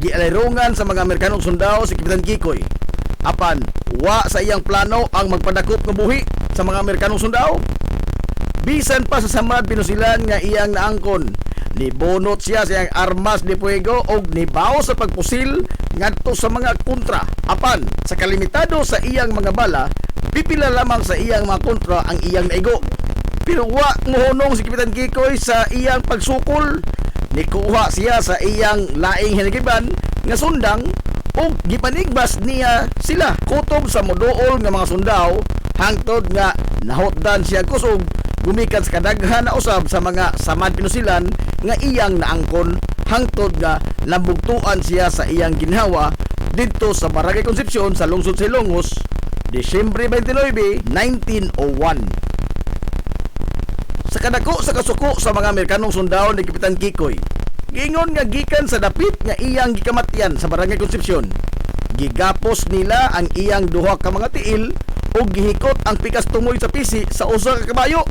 gialirungan sa mga Amerikanong sundao si Kapitan Kikoy. Apan wa sa iyang plano ang magpadakop ng buhi sa mga Amerikanong sundao. Bisan pa sa samad pinusilan nga iyang naangkon, nibunot siya sa iyang armas de fuego o nibaw sa pagpusil ngadto sa mga kontra. Apan sa kalimitado sa iyang mga bala, pipila lamang sa iyang mga kontra ang iyang naigo. Pero wa mohunong si Kapitan Kikoy sa iyang pagsukol. Nikuha siya sa iyang laing hinagiban nga sundang o gipanigbas niya sila kutob sa moduol nga mga sundao hangtod nga nahotdan siya kusog gumikan sa kadaghan na usab sa mga samad pinusilan nga iyang naangkon hangtod nga nabugtuan siya sa iyang ginhawa dito sa Barangay Concepcion sa lungsod sa Ilongos, Disyembre 29, 1901. Sa kadako sa kasuko sa mga Amerikanong sundao ni Kapitan Kikoy, giingon nga gikan sa dapit nga iyang gikamatyan sa Barangay Concepcion. Gigapos nila ang iyang duha ka mga tiil o gihikot ang pikas tungoy sa pisi sa usa ka kabayo.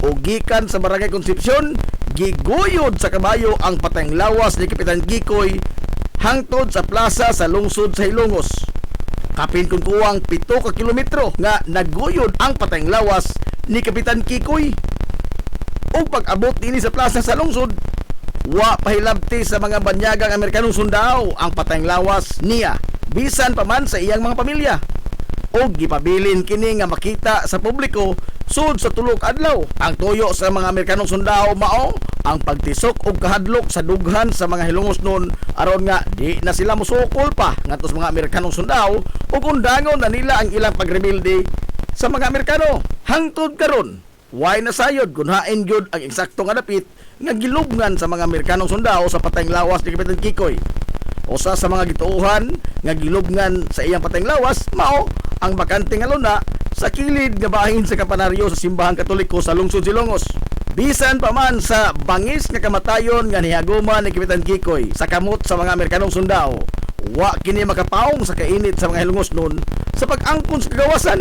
O gikan sa Barangay Concepcion, giguyod sa kabayo ang patayng lawas ni Kapitan Kikoy hangtod sa plaza sa lungsod sa Ilongos. Kapin kung kuwang 7 ka kilometro nga naguyod ang patayng lawas ni Kapitan Kikoy. O pag-abot ini sa plaza sa lungsod, wa pahilabti sa mga banyagang Amerikanong sundao ang patayng lawas niya, bisan pa man sa iyang mga pamilya. O gipabilin kini nga makita sa publiko sud sa tulok adlaw. Ang tuyo sa mga Amerikanong sundao mao ang pagtisok og kahadlok sa dughan sa mga Hilongos noon aron nga di na sila musukol pa ngadto sa mga Amerikanong sundao ug undangon na nila ang ilang pagrebelde sa mga Amerikano. Hangtod karon, way nasayod kung hain gyud ang eksakto nga dapit nga gilubngan sa mga Amerikanong sundao sa patayng lawas ni Kapitan Kikoy. Usa sa mga gituohan nga gilubngan sa iyang patayng lawas mao ang bakante nga luna sa kilid nga bahin sa kampanaryo sa simbahan Katoliko sa lungsod Ilongos. Bisan pa man sa bangis nga kamatayon nga nihaguman ni Kapitan Kikoy sa kamot sa mga Amerikanong sundao, wa kini makapaong sa kainit sa mga Hilongos noon sa pag-angkon sa kagawasan.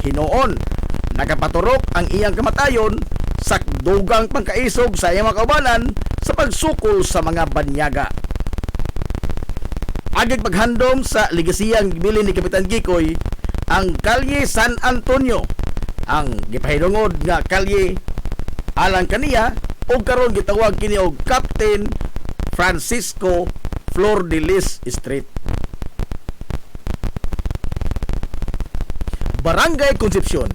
Hinoon, nakapaturok ang iyang kamatayon sa dugang pangkaisog sa iyang mga kaubanan sa pagsukol sa mga banyaga. Agig paghandom sa legasiyang gibilin ni Kapitan Kikoy ang Kalye San Antonio, ang gipahilungod nga kalye alang kaniya o karon gitawag kini og Captain Francisco Flor de Lis Street. Barangay Concepcion.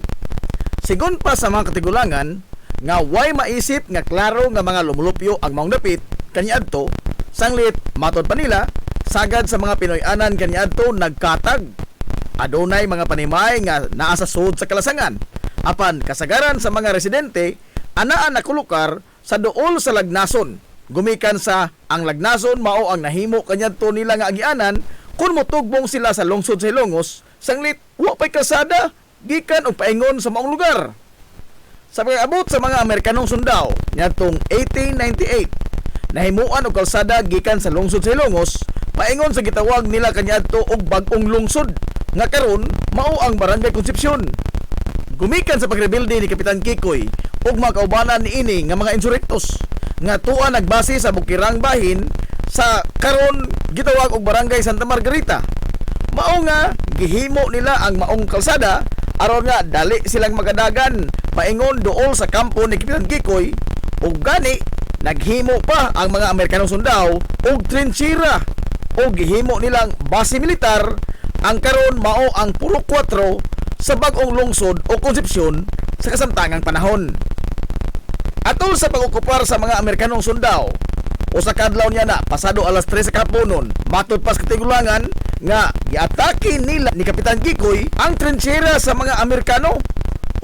Sigon pa sa mga katigulangan nga way maisip nga klaro nga mga lumulupyo ang maong dapit kaniadto, sanglit matod pa nila sagad sa mga Pinoy-anan kaniadto nagkatag. Adunay mga panimay nga naa sa sud sa kalasangan. Apan kasagaran sa mga residente anaa nakulukar sa duol sa Lagnason. Gumikan sa ang Lagnason mao ang nahimo kaniadto nila nga agianan kun motugbong sila sa lungsod sa Ilongos, sanglit wa pay kalsada gikan og paingon sa maong lugar. Sa pag-abot sa mga Amerikanong sundao niadtong 1898, nahimuan og kalsada gikan sa lungsod sa Ilongos paingon sa gitawag nila kaniadto og bag-ong lungsod nga karon mao ang Barangay Concepcion. Gumikan sa pagrebelde ni Kapitan Kikoy ug mga kaubanan niini nga mga insurektos nga tuwa nagbase sa bukirang bahin sa karon gitawag og Barangay Santa Margarita. Mao nga gihimo nila ang maong kalsada aron nga dali silang magadagan paingon duol sa kampo ni Kapitan Kikoy ug gani naghimo pa ang mga Amerikanong sundao og trinchera o gihimo nilang base militar. Ang karon mao ang Puro 4 sa bag-ong lungsod o Concepcion sa kasamtangang panahon. Atol sa pag-okupar sa mga Amerikanong sundao, o sa kadlaw niya na pasado alas 3 sa kapunon, matod pas katigulangan nga giatake nila ni Kapitan Kikoy ang trinchera sa mga Amerikano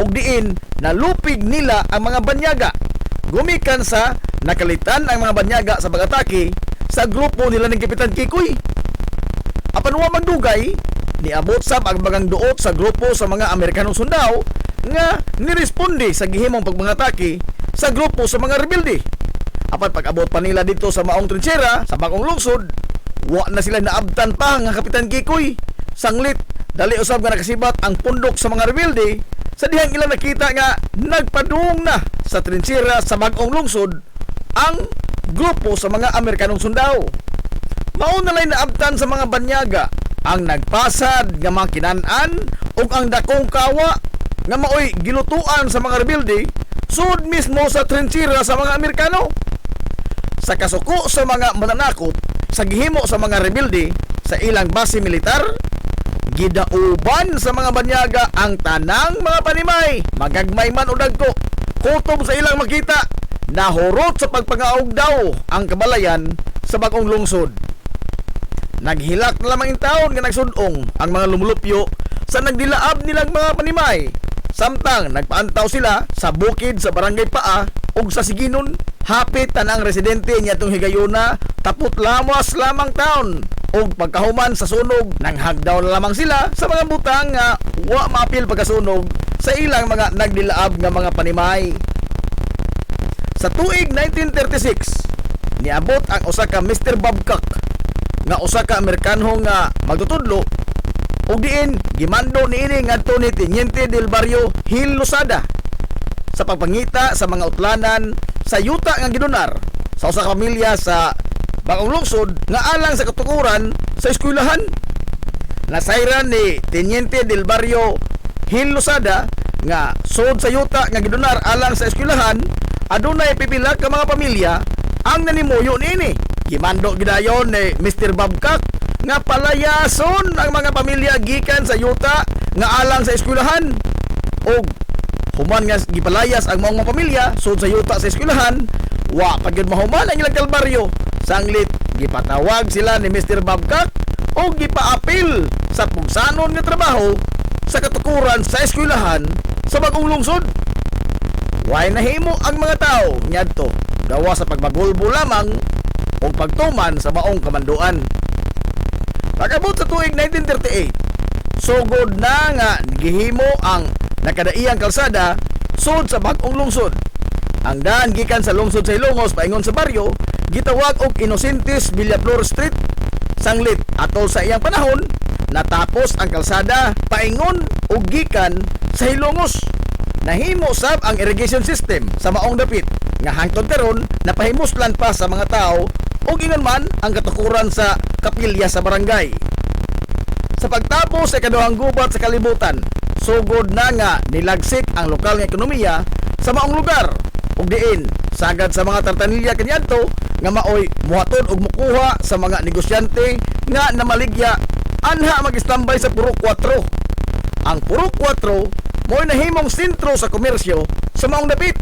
ug diin nalupig nila ang mga banyaga. Gumikan sa nakalitan ang mga banyaga sa pag-atake sa grupo nila ni Kapitan Kikoy. Apan wa magdugay, niabot sab ang bagang duot sa grupo sa mga Amerikanong sundao nga niresponde sa gihimong pagmangatake sa grupo sa mga rebelde. Apan pag-abot pa nila dito sa maong trinchera sa bagong lungsod, wa na sila naabtan pa nga Kapitan Kikoy. Sanglit, dali usab nga nakasibat ang pundok sa mga rebelde sa dihang ilang nakita nga nagpadung na sa trinchera sa bagong lungsod ang grupo sa mga Amerikanong sundao. Mao na lay naabtan sa mga banyaga ang nagpasad nga mga kinan-an ug ang dakong kawa nga maoy gilutuan sa mga rebelde sud mismo sa trinchera sa mga Amerikano. Sa kasuko sa mga mananakop sa gihimo sa mga rebelde sa ilang base militar, gidauban sa mga banyaga ang tanang mga panimay, magagmay man o dagko, kutob sa ilang makita, nahurot sa pagpangaog daw ang kabalayan sa bagong lungsod. Naghilak na lamang taon nga nagsudong ang mga lumulupyo sa nagdilaab nilang mga panimay. Samtang nagpaantaw sila sa bukid sa barangay Paa ug sa Siginon, hapit tanang residente niya itong higayuna, tapot lamas lamang taon ug pagkahuman sa sunog, nanghagdaw na lamang sila sa mga butang nga wa maapil pagkasunog sa ilang mga nagdilaab nga mga panimay. Sa tuig 1936, niabot ang usa ka Mr. Babcock nga usa ka Amerikanho nga magtutudlo ug diin gimando niini ngadto ni Teniente del Barrio Gil Losada sa pagpangita sa mga utlanan sa yuta nga gidonar sa usa ka pamilya sa bagong lungsod nga alang sa katukuran sa eskwelahan. Nasayran ni Teniente del Barrio Gil Losada nga sud sa yuta nga gidonar alang sa eskwelahan, adunay pipila ka mga pamilya ang nanimuyo niini. Gimando gidayon ni Mr. Babcock nga palayason ang mga pamilya gikan sa yuta nga alang sa eskwelahan, og human nga gipalayas ang mga pamilya sud sa yuta sa eskwelahan, wa pagyud mahuman ang ilang kalbaryo. Sanglit gipatawag sila ni Mr. Babcock og gipaapil sa pugsanon nga trabaho sa katukuran sa eskwelahan sa bagong lungsod. Way nahimo ang mga tao ngadto gawa sa pagbagulbo lamang o pagtuman sa maong kamanduan. Pagabot sa tuig 1938, sugod na nga gihimo ang nakadaiyang kalsada sud sa bagong lungsod. Ang daan gikan sa lungsod sa Ilongos paingon sa baryo gitawag og Inocentes Villaflor Street. Sanglit atol sa iyang panahon, natapos ang kalsada paingon og gikan sa Ilongos. Nahimo sab ang irrigation system sa maong dapit nga hangtod karon napahimuslan pa sa mga tao ug ingon man ang katukuran sa kapilya sa barangay. Sa pagtapos sa ikaduhang gubat sa kalibutan, sugod na nga nilagsik ang lokal nga ekonomiya sa maong lugar ug diin sagad sa mga tartanilya kaniadto nga maoy muhatod og mukuha sa mga negosyante nga namaligya anha mag-standby sa Purok 4. Ang Purok 4 mo'y nahimong sentro sa komersyo sa maong dapit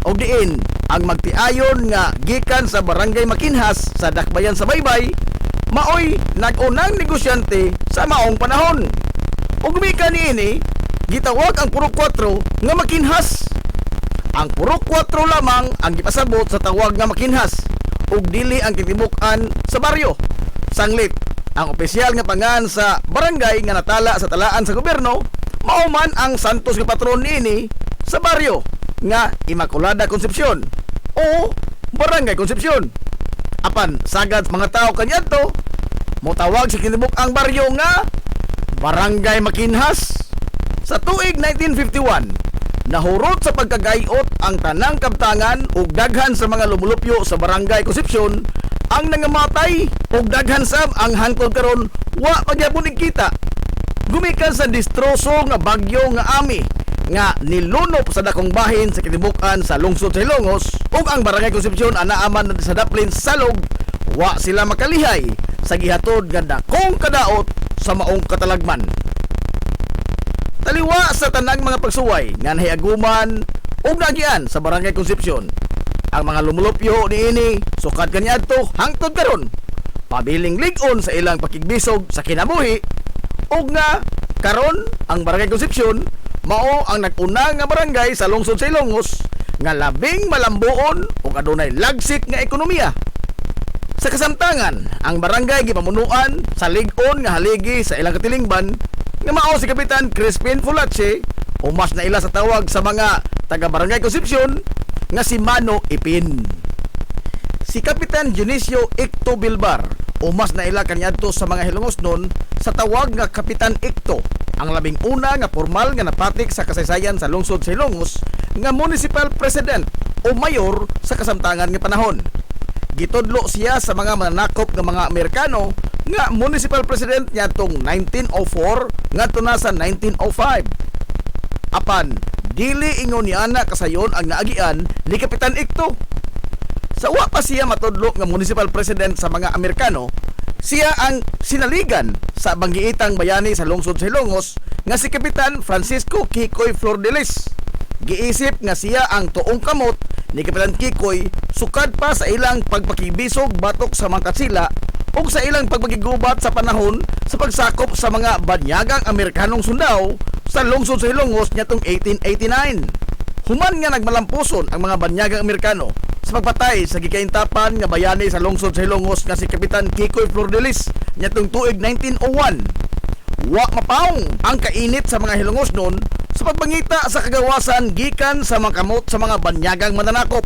ug diin ang magtiayon nga gikan sa barangay Makinhas sa Dakbayan sa Baybay maoy nag-unang negosyante sa maong panahon. Ug mika niini gitawag ang Purok 4 nga Makinhas. Ang Purok 4 lamang ang gipasabot sa tawag nga Makinhas ug dili ang kitibukan sa baryo. Sanglit ang opisyal nga pangan sa barangay nga natala sa talaan sa gobyerno mao man ang santos nga patron niini sa baryo nga Immaculada Concepcion o Barangay Concepcion. Apan sagad mga tao kaniadto motawag sa kinibuk ang baryo nga Barangay Makinhas. Sa tuig 1951, nahurot sa pagkagayot ang tanang kabtangan ug daghan sa mga lumulupyo sa Barangay Concepcion ang nangamatay ug daghan sab ang hangtod karon wa pagyapon kita. Gumikan sa distroso nga bagyo nga Ami nga nilunop sa dakong bahin sa kitibukan sa lungsod sa Ilongos ug ang Barangay Concepcion anaaman sa daplin salog, wa sila makalihay sa gihatod nga dakong kadaot sa maong katalagman. Taliwa sa tanang mga pagsuway nga nahiaguman ug nagian sa Barangay Concepcion, ang mga lumulupyo niini sukad kaniadto hangtod karon pabiling lig-on sa ilang pakigbisog sa kinabuhi ug nga karon ang Barangay Concepcion mao ang nag-una nga barangay sa lungsod sa Ilongos nga labing malambuon ug adunay lagsik nga ekonomiya. Sa kasamtangan, ang barangay gipamunuan sa lig-on nga haligi sa ilang katilingban nga mao si Kapitan Crispin Fulache o mas na ila sa tawag sa mga taga Barangay Concepcion nga si Mano Ipin. Si Kapitan Dionisio Icto Bilbar o mas na ila kaniadto sa mga Hilongos nun sa tawag nga Kapitan Icto, ang labing una nga formal nga napatik sa kasaysayan sa lungsod sa Hilongos nga municipal president o mayor sa kasamtangan nga panahon. gitudlo siya sa mga mananakop ng mga Amerikano nga municipal president niya tong 1904 ngadto na sa 1905. Apan dili ingon niya na kasayon ang naagian ni Kapitan Ikto. Sa wa pa siya matudlo nga municipal president sa mga Amerikano, siya ang sinaligan sa banggiitang bayani sa lungsod sa Ilongos nga si Kapitan Francisco Kikoy Flordelis. Giisip nga siya ang tuong kamot ni Kapitan Kikoy sukad pa sa ilang pagpakibisog batok sa mga katsila ug sa ilang pagpakigubat sa panahon sa pagsakop sa mga banyagang Amerikanong sundao sa lungsod sa Ilongos nitong 1889. Human nga nagmalampuson ang mga banyagang Amerikano sa pagpatay sa gikaintapan nga bayani sa lungsod sa Ilongos nga si Kapitan Kikoy Flordelis nitong tuig 1901. Wa mapaong ang kainit sa mga Hilongos noon sa pagbangita sa kagawasan gikan sa mga kamot sa mga banyagang mananakop.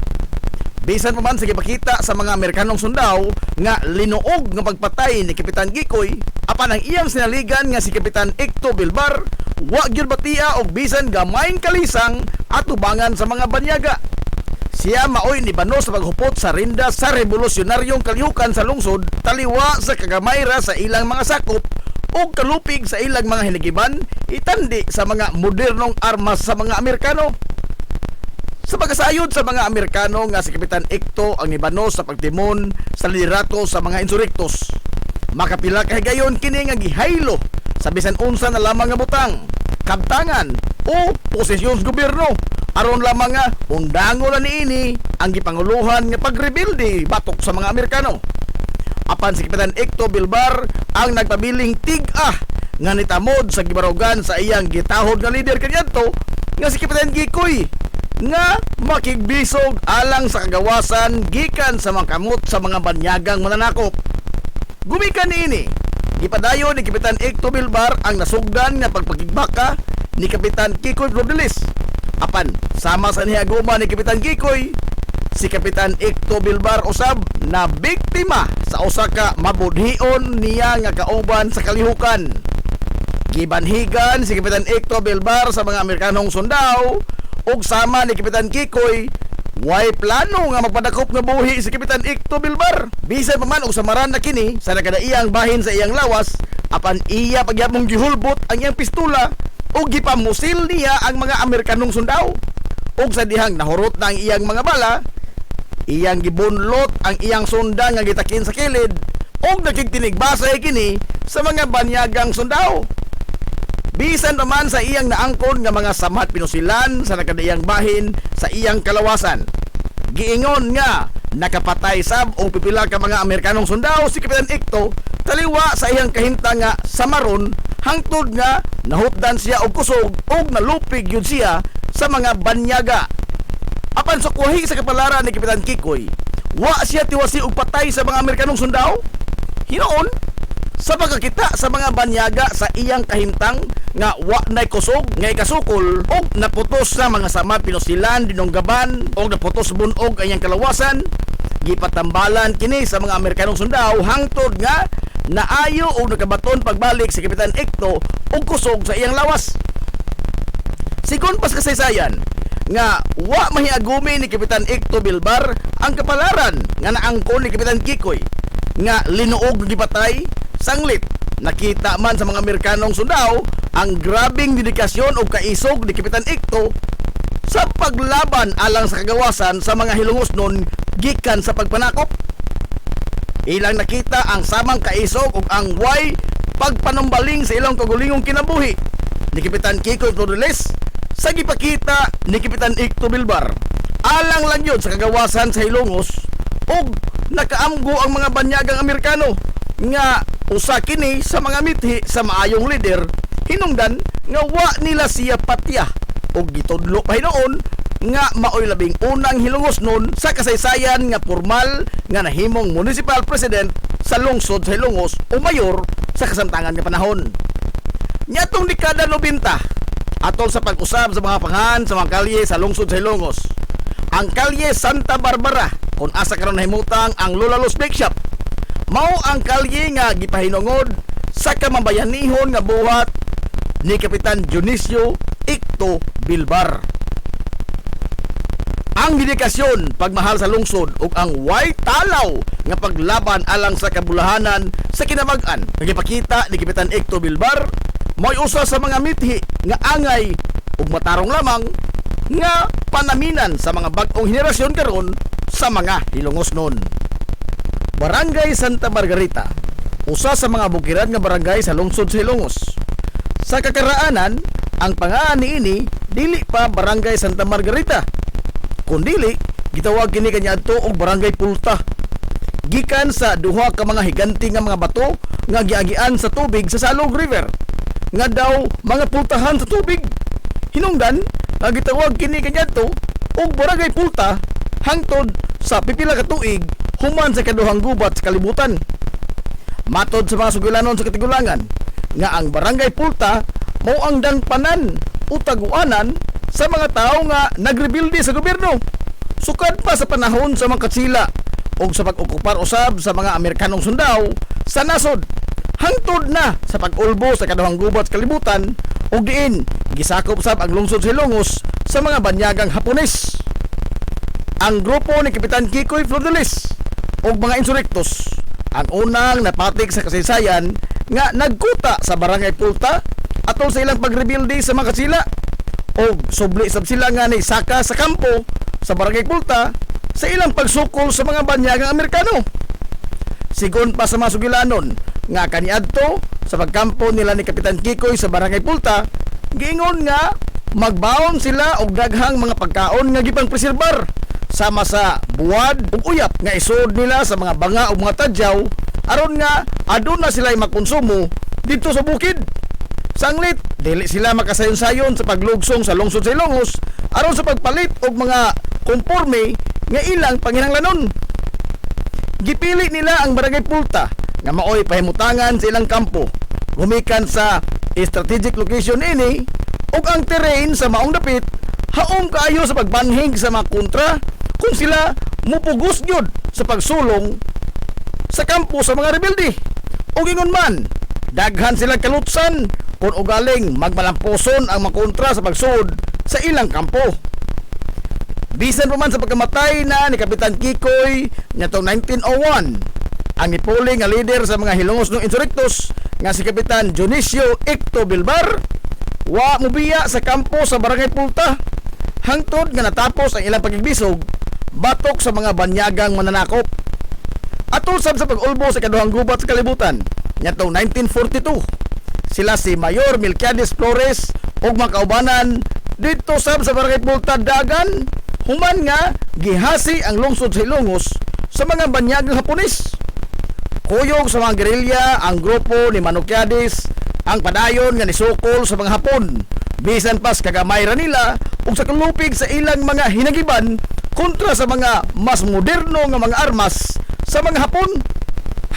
Bisan pa man sa gipakita sa mga Amerikanong sundao nga linuog nga pagpatay ni Kapitan Kikoy, apan ang iyang sinaligan nga si Kapitan Ikto Bilbar wa gyud batia og bisan gamayng kalisang at tubangan sa mga banyaga. Siya maoy ni bano sa paghupot sa rinda sa revolusyonaryong kalihukan sa lungsod taliwa sa kagamayra sa ilang mga sakop o kalupig sa ilang mga hinigiban itandi sa mga modernong armas sa mga Amerikano. Sa pagkasayod sa mga Amerikano nga si Kapitan Ikto ang nibano sa pagtimon sa liderato sa mga insurrektos. Makapila ka higayon kini nga gihaylo sa bisan unsa na lamang nga butang, kabtangan o posisyon sa gobyerno aron lamang nga undangon na niini ang gipanguluhan nga pagrebilde batok sa mga Amerikano. Apan si Kapitan Ikto Bilbar ang nagpabiling tig-ah nga nitamod sa gibarugan sa iyang gitahod nga leader kaniadto nga si Kapitan Kikoy nga makigbisog alang sa kagawasan gikan sa mga kamot sa mga banyagang mananakop. Gumikan niini gipadayon ni Kapitan Ikto Bilbar ang nasugdan nga pagpakigbaka ni Kapitan Kikoy Flordelis. Apan sama sa nihaguma ni Kapitan Kikoy, si Kapitan Ikto Bilbar usab na biktima sa usa ka mabudhion niya nga kauban sa kalihukan. Gibanhigan si Kapitan Ikto Bilbar sa mga Amerikanong sundao ug sama ni Kapitan Kikoy way plano nga magpadakop nga buhi si Kapitan Ikto Bilbar. Bisan pa man og samaran na kini sa nakadaiyang bahin sa iyang lawas, apan iya pagyapong gihulbot ang iyang pistola ug gipamusil niya ang mga Amerikanong sundao. Ug sa dihang nahurot na ang iyang mga bala, iyang gibunlot ang iyang sunda nga gitakin sa kilid ug nakigtinigbasay kini sa mga banyagang sundao. Bisan naman sa iyang naangkon nga mga samhat pinusilan sa nakadaiyang bahin sa iyang kalawasan. Giingon nga nakapatay sab o pipila ka mga Amerikanong sundao si Kapitan Ikto taliwa sa iyang kahinta nga samaron hangtod nga nahupdan siya og kusog ug nalupig yun siya sa mga banyaga. Apan sa kuhi sa kapalaran ni Kapitan Kikoy, wa siya tiwasi og patay sa mga Amerikanong sundao. Hinoon sa pagkakita sa mga banyaga sa iyang kahimtang nga wa nay kusog nga ikasukol og naputos sa mga samad pinusilan dinunggaban og naputos bunog ang iyang kalawasan, gipatambalan kini sa mga Amerikanong sundao hangtod nga naayo og nakabaton pagbalik si Kapitan Ikto og kusog sa iyang lawas. Sigon pas kasaysayan nga wa mahiagumi ni Kapitan Ikto Bilbar ang kapalaran nga naangkon ni Kapitan Kikoy nga linuog gipatay sanglit. Nakita man sa mga Amerikanong sundao ang grabing dedikasyon o kaisog ni Kapitan Ikto sa paglaban alang sa kagawasan sa mga Hilongos noon gikan sa pagpanakop. Ilang nakita ang samang kaisog ug ang way pagpanumbaling sa ilang kagulingong kinabuhi ni Kapitan Kikoy Flordelis sa gipakita ni Kapitan Ikto Bilbar. Alang lang yun sa kagawasan sa Hilongos ug nakaamgo ang mga banyagang Amerikano nga usa kini sa mga mithi sa maayong leader hinungdan nga wa nila siya patya og gitudlo pa hinoon nga maoy labing unang Hilongos noon sa kasaysayan nga formal nga nahimong municipal president sa lungsod sa Hilongos o mayor sa kasamtangan nga panahon. Nyatong dekada 90 atol sa pag-usab sa mga pangan sa mga kalye sa lungsod sa Hilongos, ang kalye Santa Barbara kung asa karon nahimutang ang Lulalos Bake Shop mao ang kalye nga gipahinungod sa kamambayanihon nga buhat ni Kapitan Dionisio Ikto Bilbar. Ang ang dedikasyon pagmahal sa lungsod ug ang way talaw nga paglaban alang sa kabulahanan sa kinabag-an nagipakita ni Kapitan Ecto Bilbar may usa sa mga mithi nga angay ug matarong lamang nga panaminan sa mga bag-ong henerasyon karon sa mga hilongos nun. Barangay Santa Margarita, usa sa mga bukiran nga barangay sa lungsod sa Hilongos. Sa kakaraanan, ang pangaan niini dili pa Barangay Santa Margarita, kundili gitawag kini kaniadto og Barangay Pulta. Gikan sa duha ka mga higanti nga mga bato nga giagian sa tubig sa Salog River, nga daw mga pultahan sa tubig. Hinungdan nga gitawag kini kaniadto og Barangay Pulta hangtod sa pipila ka tuig human sa kaduhang gubat sa kalibutan. Matod sa mga sugulanon sa Katigulangan nga ang Barangay Pulta mao ang dangpanan o taguanan sa mga tao nga nagrebilde sa gobyerno sukad pa sa panahon sa mga katsila o sa pag-okupar usab sa mga Amerikanong sundao sa nasod hangtod na sa pag-ulbo sa kaduhang gubat sa kalibutan ug diin gisakop sab ang lungsod sa Hilongos sa mga banyagang Hapones. Ang grupo ni Kapitan Kikoy Flordelis ug mga insurektos ang unang napatik sa kasaysayan nga nagkuta sa Barangay Pulta atol sa ilang pagrebilde sa mga katsila o subli sab sila nga ni saka sa kampo sa Barangay Pulta sa ilang pagsukol sa mga banyagang Amerikano. Sigon pa sa mga sugilanon nga kaniadto sa pagkampo nila ni Kapitan Kikoy sa Barangay Pulta, giingon nga magbaon sila og daghang mga pagkaon nga gipang preserbar sama sa buwad ug uyap nga isod nila sa mga banga ug mga tadyaw aron nga aduna sila makonsumo dito sa bukid. Sanglit dili sila makasayon-sayon sa paglugsong sa lungsod sa Hilongos aron sa pagpalit og mga konporme nga ilang panginahanglanon. Gipili nila ang Barangay Pulta nga maoy pahimutangan sa ilang kampo gumikan sa strategic location ini ug ang terrain sa maong dapit haom kaayo sa pagbanhig sa mga kontra kung sila mupugos gyud sa pagsulong sa kampo sa mga rebelde. O ingon man, daghan sila kalutsan kung ugaling magmalamposon ang makontra sa pagsud sa ilang kampo. Bisan pa man sa pagkamatay na ni Kapitan Kikoy nitong 1901, ang ipuli nga leader sa mga Hilongos ng insurektos nga si Kapitan Dionisio Ecto Bilbar, wa mubiya sa kampo sa Barangay Pulta hangtod nga natapos ang ilang pagigbisog batok sa mga banyagang mananakop. Atol sab sa pag-ulbo sa kaduhang gubat sa kalibutan nitong 1942, sila si Mayor Melquiades Flores ug mga kaubanan dito sab sa Barangay Pulta dagan human nga gihasi ang lungsod sa Hilongos sa mga banyagang Hapones. Kuyog sa mga gerilya ang grupo ni Melquiades ang padayon nga nisukol sa mga Hapon bisan pas kagamay ra nila ug sa kalupig sa ilang mga hinagiban kontra sa mga mas moderno nga mga armas sa mga Hapon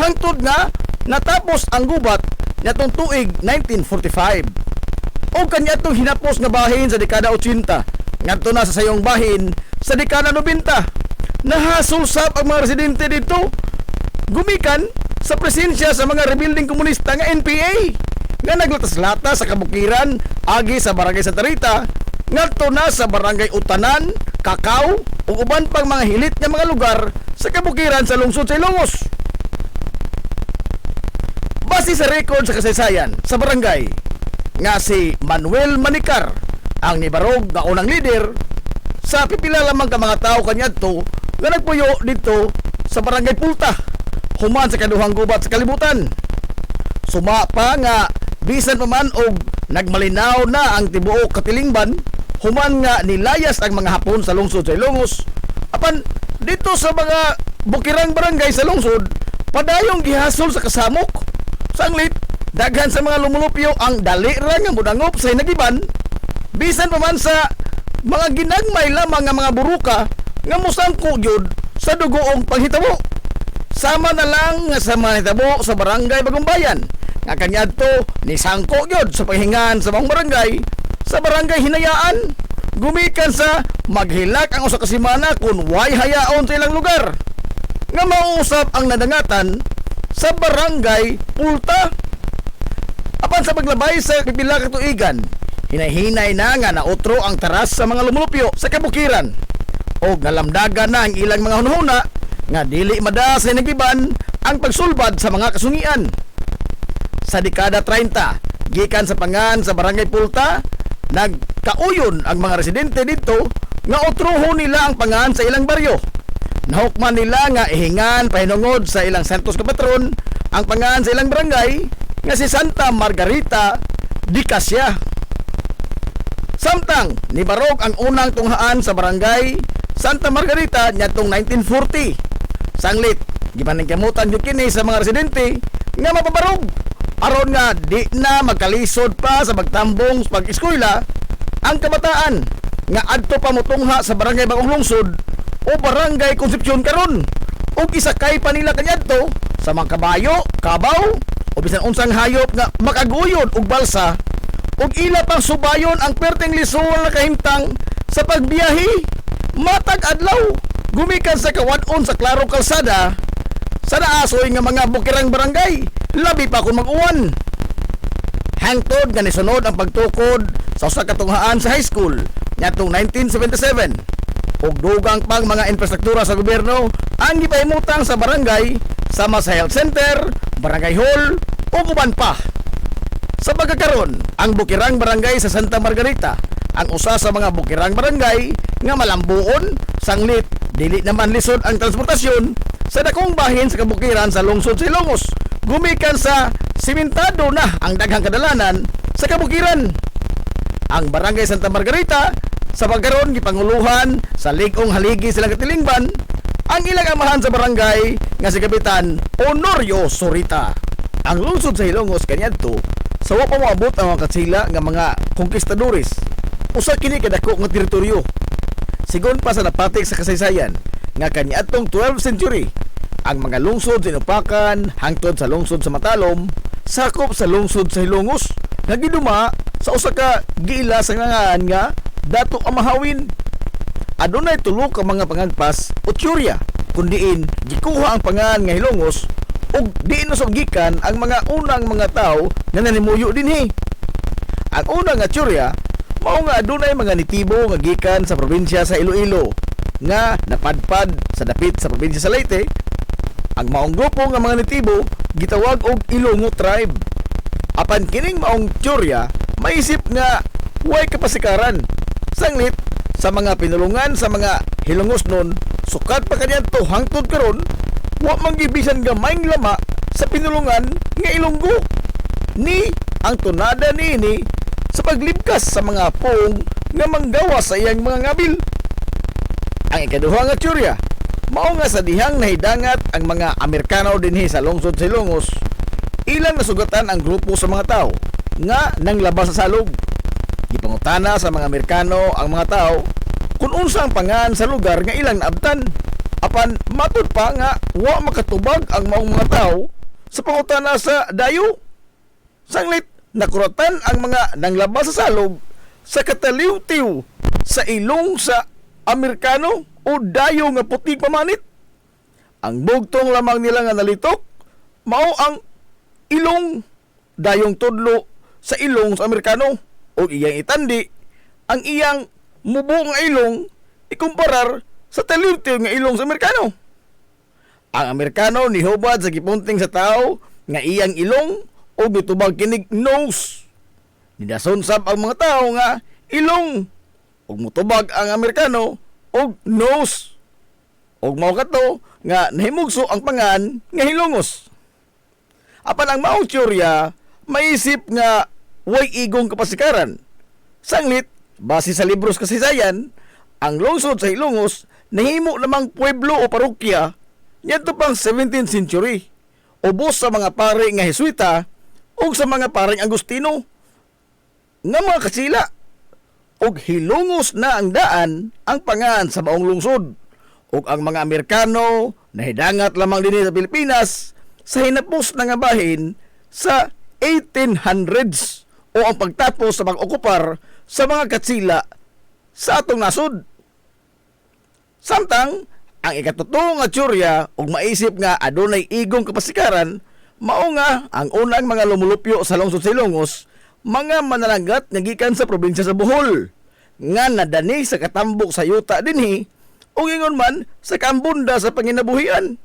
hangtod nga natapos ang gubat natong tuig 1945 o kanya itong hinapos nga bahin sa dekada 80 ngadto na sa sayong bahin sa dekada 90. Nahasol sab ang mga residente dito gumikan sa presensya sa mga rebuilding komunista nga NPA nga naglatas-lata sa kabukiran agi sa Barangay Santa Rita ngadto na sa Barangay Utanan, Kakao ug uban pang mga hilit nga mga lugar sa kabukiran sa lungsod sa Hilongos. Base sa record sa kasaysayan sa barangay nga si Manuel Manicar ang nibarog nga unang leader sa pipila lamang ka mga tao kaniadto nga nagpuyo dito sa Barangay Pulta human sa kaduhang gubat sa kalibutan. Suma pa nga bisan pa man og nagmalinaw na ang tibuok katilingban human nga nilayas ang mga Hapon sa lungsod sa Hilongos apan dito sa mga bukirang barangay sa lungsod padayong gihasol sa kasamok. Sanglit daghan sa mga lumulupyo ang dali ra nga mudangop sa hinagiban bisan pa man sa mga ginagmay lamang nga mga buruka nga musangko gyud sa dugoong panghitabo. Sama na lang nga sa mga hitabo sa Barangay Bagong Bayan nga kaniadto ni sangko gyud sa paghingan sa mga barangay sa Barangay Hinayaan gumikan sa maghilak ang usa ka semana kun way hayaon sa ilang lugar nga mauusap ang nadangatan sa Barangay Pulta. Apan sa paglabay sa pipila ka tuigan, hinay-hinay na nga nautro ang taras sa mga lumulupyo sa kabukiran o nalamdagan na ang ilang mga hunahuna nga dili mada sa nagiban ang pagsulbad sa mga kasungian. Sa dekada 30, gikan sa pangan sa Barangay Pulta, nagkauyon ang mga residente dito nga utrohon nila ang pangan sa ilang baryo. Nahukman nila nga ihingan pahinungod sa ilang santos ka patron ang pangan sa ilang barangay nga si Santa Margarita di Cassia. Samtang nibarog ang unang tunghaan sa barangay Santa Margarita niadtong 1940. Sanglit gipaningkamutan gyud kini sa mga residente nga mapabarog aron nga di na magkalisod pa sa pagtambong sa pag-eskwela ang kabataan nga adto pa motungha sa barangay Bagong Lungsod o barangay Concepcion karon ug isakay pa nila kaniadto sa mga kabayo, kabaw o bisan unsang hayop nga makaguyod og balsa ug ila pang subayon ang perteng lisod na kahimtang sa pagbiyahe matag adlaw gumikan sa kawad-on sa Claro Kalsada sa naasoy nga mga bukirang barangay labi pa kung mag-uwan. Hangtod nga nisunod ang pagtukod sa usa ka tunghaan sa high school ngadtong 1977 ug dugang pang mga infrastruktura sa gobyerno ang gipahimutang sa barangay sama sa health center, barangay hall ug uban pa. Sa pagkakaroon, ang bukirang barangay sa Santa Margarita ang usa sa mga bukirang barangay nga malambuon, sanglit, dili naman lisod ang transportasyon sa dakong bahin sa kabukiran sa lungsod sa Ilongos. Gumikan sa simentado na ang daghang kadalanan sa kabukiran. Ang barangay Santa Margarita sa pagkaroon gipanguluhan sa Ligong Haligi silang Katilingban ang ilang amahan sa barangay nga si Kapitan Honorio Sorita. Ang lungsod sa Ilongos kaniadto sa wa pa moabot ang mga katsila nga mga konkistadores. Usa kini kadako nga teritoryo. Sigon pa sa napatik sa kasaysayan nga kaniadtong 12th century, ang mga lungsod sa Inupakan hangtod sa lungsod sa Matalom sakop sa lungsod sa Ilongos nga giduma sa usa ka giila sa ngangaan nga Dato Amahawin. Adunay tulo ka mga pangagpas o tsurya kundiin gikuha ang pangan nga Ilongos ug diin nasubgikan ang mga unang mga tao nga nanimuyo dinhi. Ang unang nga tsurya mao nga adunay mga nitibo nga gikan sa probinsya sa Iloilo nga napadpad sa dapit sa probinsya sa Leyte. Ang maong grupo nga mga nitibo gitawag og Ilongo tribe. Apan kining maong tsurya maisip nga way kapasikaran. Sanglit sa mga pinulungan sa mga Hilongos nun, sukat pa kaniadto hangtod karon wa man gibisan gamayng lama sa pinulungan nga Ilonggo. Ni ang tunada niini sa paglibkas sa mga pong nga manggawa sa iyang mga ngabil. Ang ikaduha nga tsurya mao nga sa dihang nahidangat ang mga Amerikano dinhi sa lungsod sa Ilongos, ilang nasugatan ang grupo sa mga tao nga nanglabas sa salog. Gipangutana sa mga Amerikano ang mga tao kung unsa ang pangan sa lugar nga ilang naabtan. Apan matud pa nga wa makatubag ang maong mga tao sa pangutana sa dayo. Sanglit nakuratan ang mga nanglabas sa salog sa kataliw-tiw sa ilong sa Amerikano o dayo nga putik pamanit. Ang bugtong lamang nila nga nalitok mao ang ilong dayong tudlo sa ilong sa Amerikano o iyang itandi ang iyang mubo nga ilong ikumparar sa taliw-tiw nga ilong sa Amerikano. Ang Amerikano nihubad sa gipunting sa tao nga iyang ilong o bitubag kinig nose. Nidason sab ang mga tao nga ilong ug mutubag ang Amerikano og nose. Og mao kato nga nahimugso ang pangan nga Hilongos. Apan ang maong tsurya maisip nga way igong kapasikaran. Sanglit base sa libros kasaysayan, ang lungsod sa Hilongos nahimo namang pueblo o parokya ngadto pang 17th century. Ubos sa mga pare nga Jesuita ug sa mga pareng Agustino nga mga kasila. Og Hilongos na ang daan ang pangan sa maong lungsod. Og ang mga Amerikano nahidangat lamang dinhi sa Pilipinas sa hinapos na nga bahin sa 1800s o ang pagtapos sa pag-okupar sa mga katsila sa atong nasod. Samtang ang ikatuto nga tsurya og maisip nga adunay igong kapasikaran mao nga ang unang mga lumulupyo sa lungsod sa Ilongos mga mananagat nga gikan sa probinsya sa Bohol nga nadani sa katambok sa yuta dinhi o ingon man sa kambunda sa panginabuhian.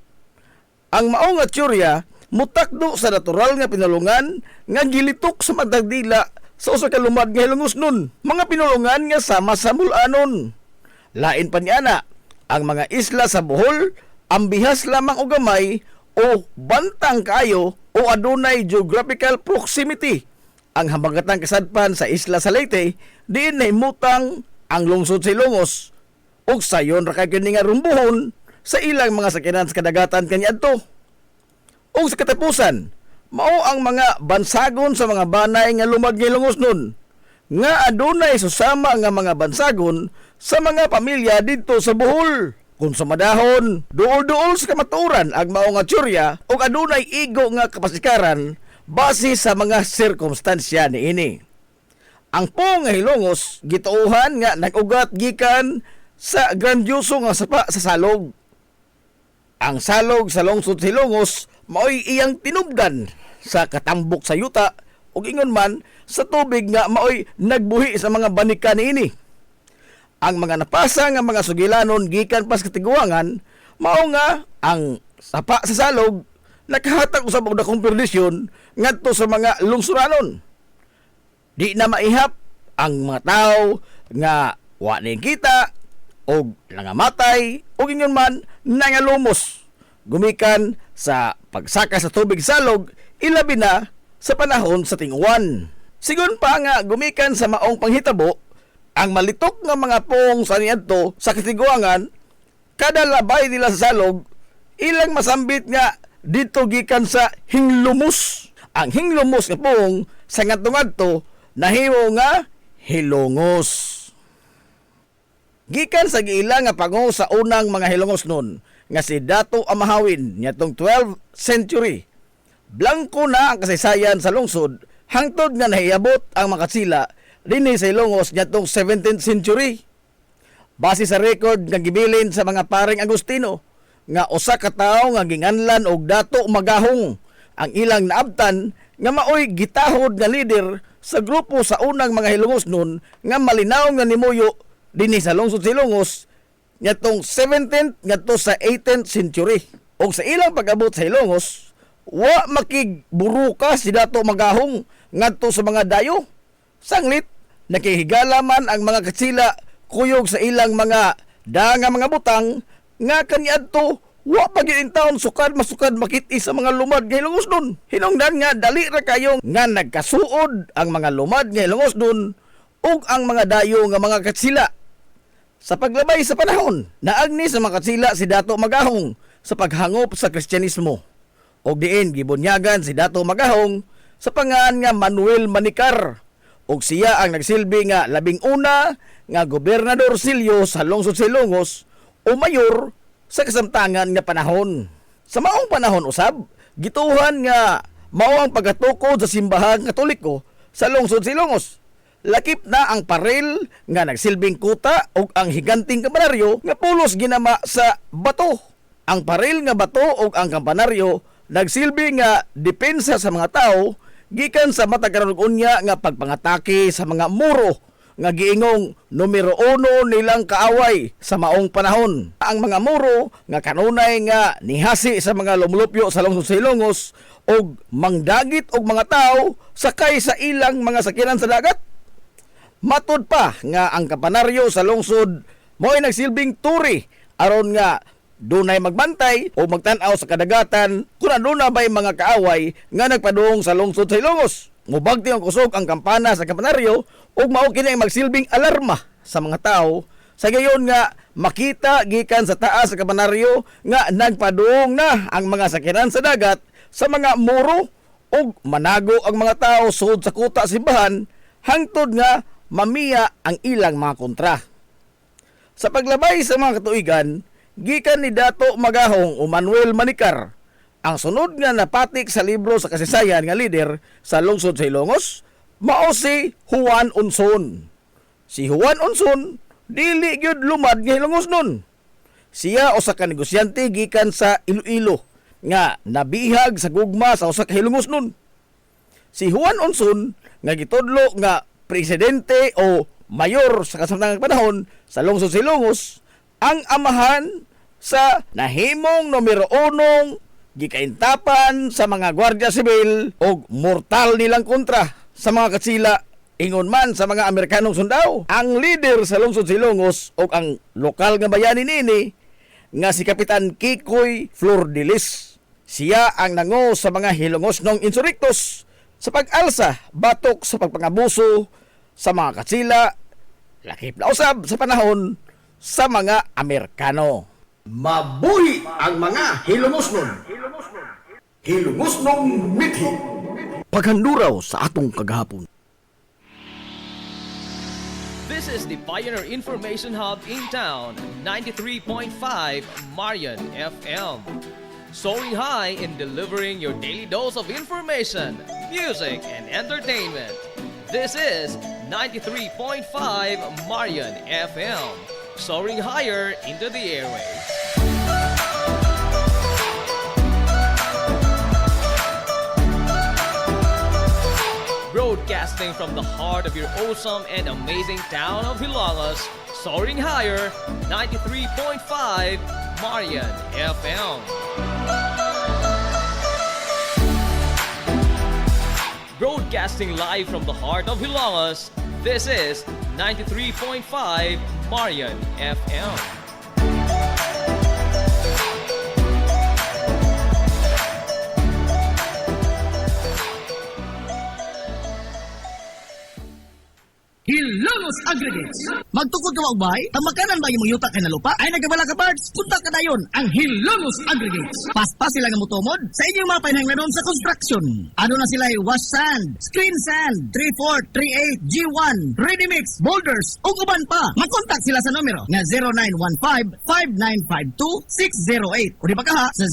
Ang mao nga teorya mutakdo sa natural nga pinulungan nga gilitok sa madagdila sa usa ka lumad nga hilungosnon, mga pinulungan nga sama sa mulanon. Lain pa niana, ang mga isla sa Bohol ang bihas lamang og gamay o bantang kayo o adunay geographical proximity. Ang habagatang kasadpan sa isla sa Leyte diin nahimutang ang lungsod sa Ilongos ug sayon ra kay kini nga rumbuhon sa ilang mga sakyanan sa kadagatan kaniadto. Ug sa katapusan, mao ang mga bansagon sa mga banay nga lumad nga Ilongosnon nga adunay susama nga mga bansagon sa mga pamilya didto sa Bohol. Kung sumadahon, duol-duol sa kamaturan ang mao nga teorya ug adunay igo nga kapasikaran base sa mga sirkumstansya niini. Ang po nga Hilongos gituohan nga nag-ugat gikan sa grandioso nga sapa sa salog. Ang salog sa lungsod sa Hilongos mao'y iyang tinubdan sa katambok sa yuta ug ingon man sa tubig nga mao'y nagbuhi sa mga banika niini. Ang mga napasa nga mga sugilanon gikan pas katiguangan mao nga ang sapa sa salog nakahatag usab og dakong perdisyon ngadto sa mga lungsuranon. Di na maihap ang mga tao nga wa ning kita og nangamatay ug ingon man nangalumos gumikan sa pagsaka sa tubig salog ilabi na sa panahon sa ting-uwan. Sigon pa nga gumikan sa maong panghitabo ang malitok nga mga pong sa niadto sa katiguangan kada labay nila sa salog ilang masambit nga dito gikan sa hinglumos. Ang hinglumos nga pong sa ngadto-ngadto nahimo nga Hilongos. Gikan sa giila nga pango sa unang mga Hilongos nun nga si Dato Amahawin niadtong 12th century. Blanko na ang kasaysayan sa lungsod hangtod nga nahiabot ang makatsila dinhi sa Ilongos niadtong 17th century. Base sa record nga gibilin sa mga paring Agustino nga usa ka tawo nga ginganlan og Dato Magahong ang ilang naabtan nga maoy gitahod nga leader sa grupo sa unang mga Hilongos nun nga malinaw nga nimuyo dinhi sa lungsod sa Ilongos niadtong 17th ngadto sa 18th century. Og sa ilang pag-abot sa Ilongos, wa makigburuka si Dato Magahong ngadto sa mga dayo. Sanglit nakihigala man ang mga katsila kuyog sa ilang mga danga mga butang nga kaniadto wa pa gyud taon sukad masukad makit-i sa mga lumad nga Hilongos nun. Hinungdan nga dali ra kayo nga nagkasuod ang mga lumad nga Hilongos nun ug ang mga dayo nga mga katsila. Sa paglabay sa panahon, naagni sa mga katsila si Dato Magahong sa paghangop sa Kristyanismo. Og diin gibunyagan si Dato Magahong sa pangalan nga Manuel Manikar. Og siya ang nagsilbi nga labing una nga gobernador silyo sa lungsod sa Ilongos o mayor sa kasamtangan nga panahon. Sa maong panahon usab, gituhan nga mao ang pagatukod sa simbahang Katoliko sa lungsod sa Ilongos. Lakip na ang parel nga nagsilbing kuta ug ang higanting kampanaryo nga pulos ginama sa bato. Ang parel nga bato ug ang kampanaryo nagsilbi nga depensa sa mga tao gikan sa matag karon unya nga pagpangatake sa mga muro nga giingong numero 1 nilang kaaway sa maong panahon. Ang mga muro nga kanunay nga nihasi sa mga lumulupyo sa lungsod sa Ilongos og mangdagit og mga tao sakay sa ilang mga sakyanan sa dagat. Matud pa nga ang kampanaryo sa lungsod mo'y nagsilbing turi aron nga dunay magbantay o magtan-aw sa kadagatan kung aduna ba'y mga kaaway nga nagpadung sa lungsod sa Ilongos. Mubagti ang kusog ang kampana sa kampanaryo ug mao kini magsilbing alarma sa mga tao sa gayon nga makita gikan sa taas sa kampanaryo nga nagpadung na ang mga sakyanan sa dagat sa mga muro ug manago ang mga tao sud sa kuta simbahan hangtod nga mamiya ang ilang mga kontra. Sa paglabay sa mga katuigan, gikan ni Dato Magahong o Manuel Manikar, ang sunod nga napatik sa libro sa kasaysayan nga lider sa lungsod sa Ilongos, mao si Juan Unson. Si Juan Unson, dili gyud lumad nga Ilongos nun. Siya usa ka negosyante gikan sa Iloilo nga nabihag sa gugma sa usa ka Hilongos nun. Si Juan Unson nga gitudlo nga presidente o mayor sa kasamtangang panahon sa lungsod sa Ilongos ang amahan sa nahimong numero 1 gikaintapan sa mga Gwardiya Sibil o mortal nilang kontra sa mga katsila ingon man sa mga Amerikanong sundao. Ang leader sa lungsod Silongos o ang lokal nga bayani nini nga si Kapitan Kikoy Flordelis. Siya ang nango sa mga hilongos ng insurrectos sa pag-alsa batok sa pagpangabuso sa mga katsila lakip na usab sa panahon sa mga Amerikano. Mabuhi ang mga hilongosnon. Hilongosnong mithi. Paghanduraw sa atong kagahapon. This is the Pioneer Information Hub in town, 93.5 Marian FM. Soaring high in delivering your daily dose of information, music, and entertainment. This is 93.5 Marian FM. Soaring higher into the airwaves. Broadcasting from the heart of your awesome and amazing town of Hilangas, soaring higher, 93.5 Marian FM. Broadcasting live from the heart of Hilangas, this is 93.5 Marian FM. Hilongos Aggregates. Magtukod ka magbay, ang makanan ba yung yuta kay na lupa? Ay nagabala ka parts, punta ka dayon ang Hilongos Aggregates. Paspas sila nga mutumod sa inyong mga panahanglanon sa construction. Ano na sila wash sand, screen sand, 3-4, 3-8, G1, ready mix, boulders, ug uban pa. Mag-contact sila sa numero nga 0915-5952-608 o di ba kaha sa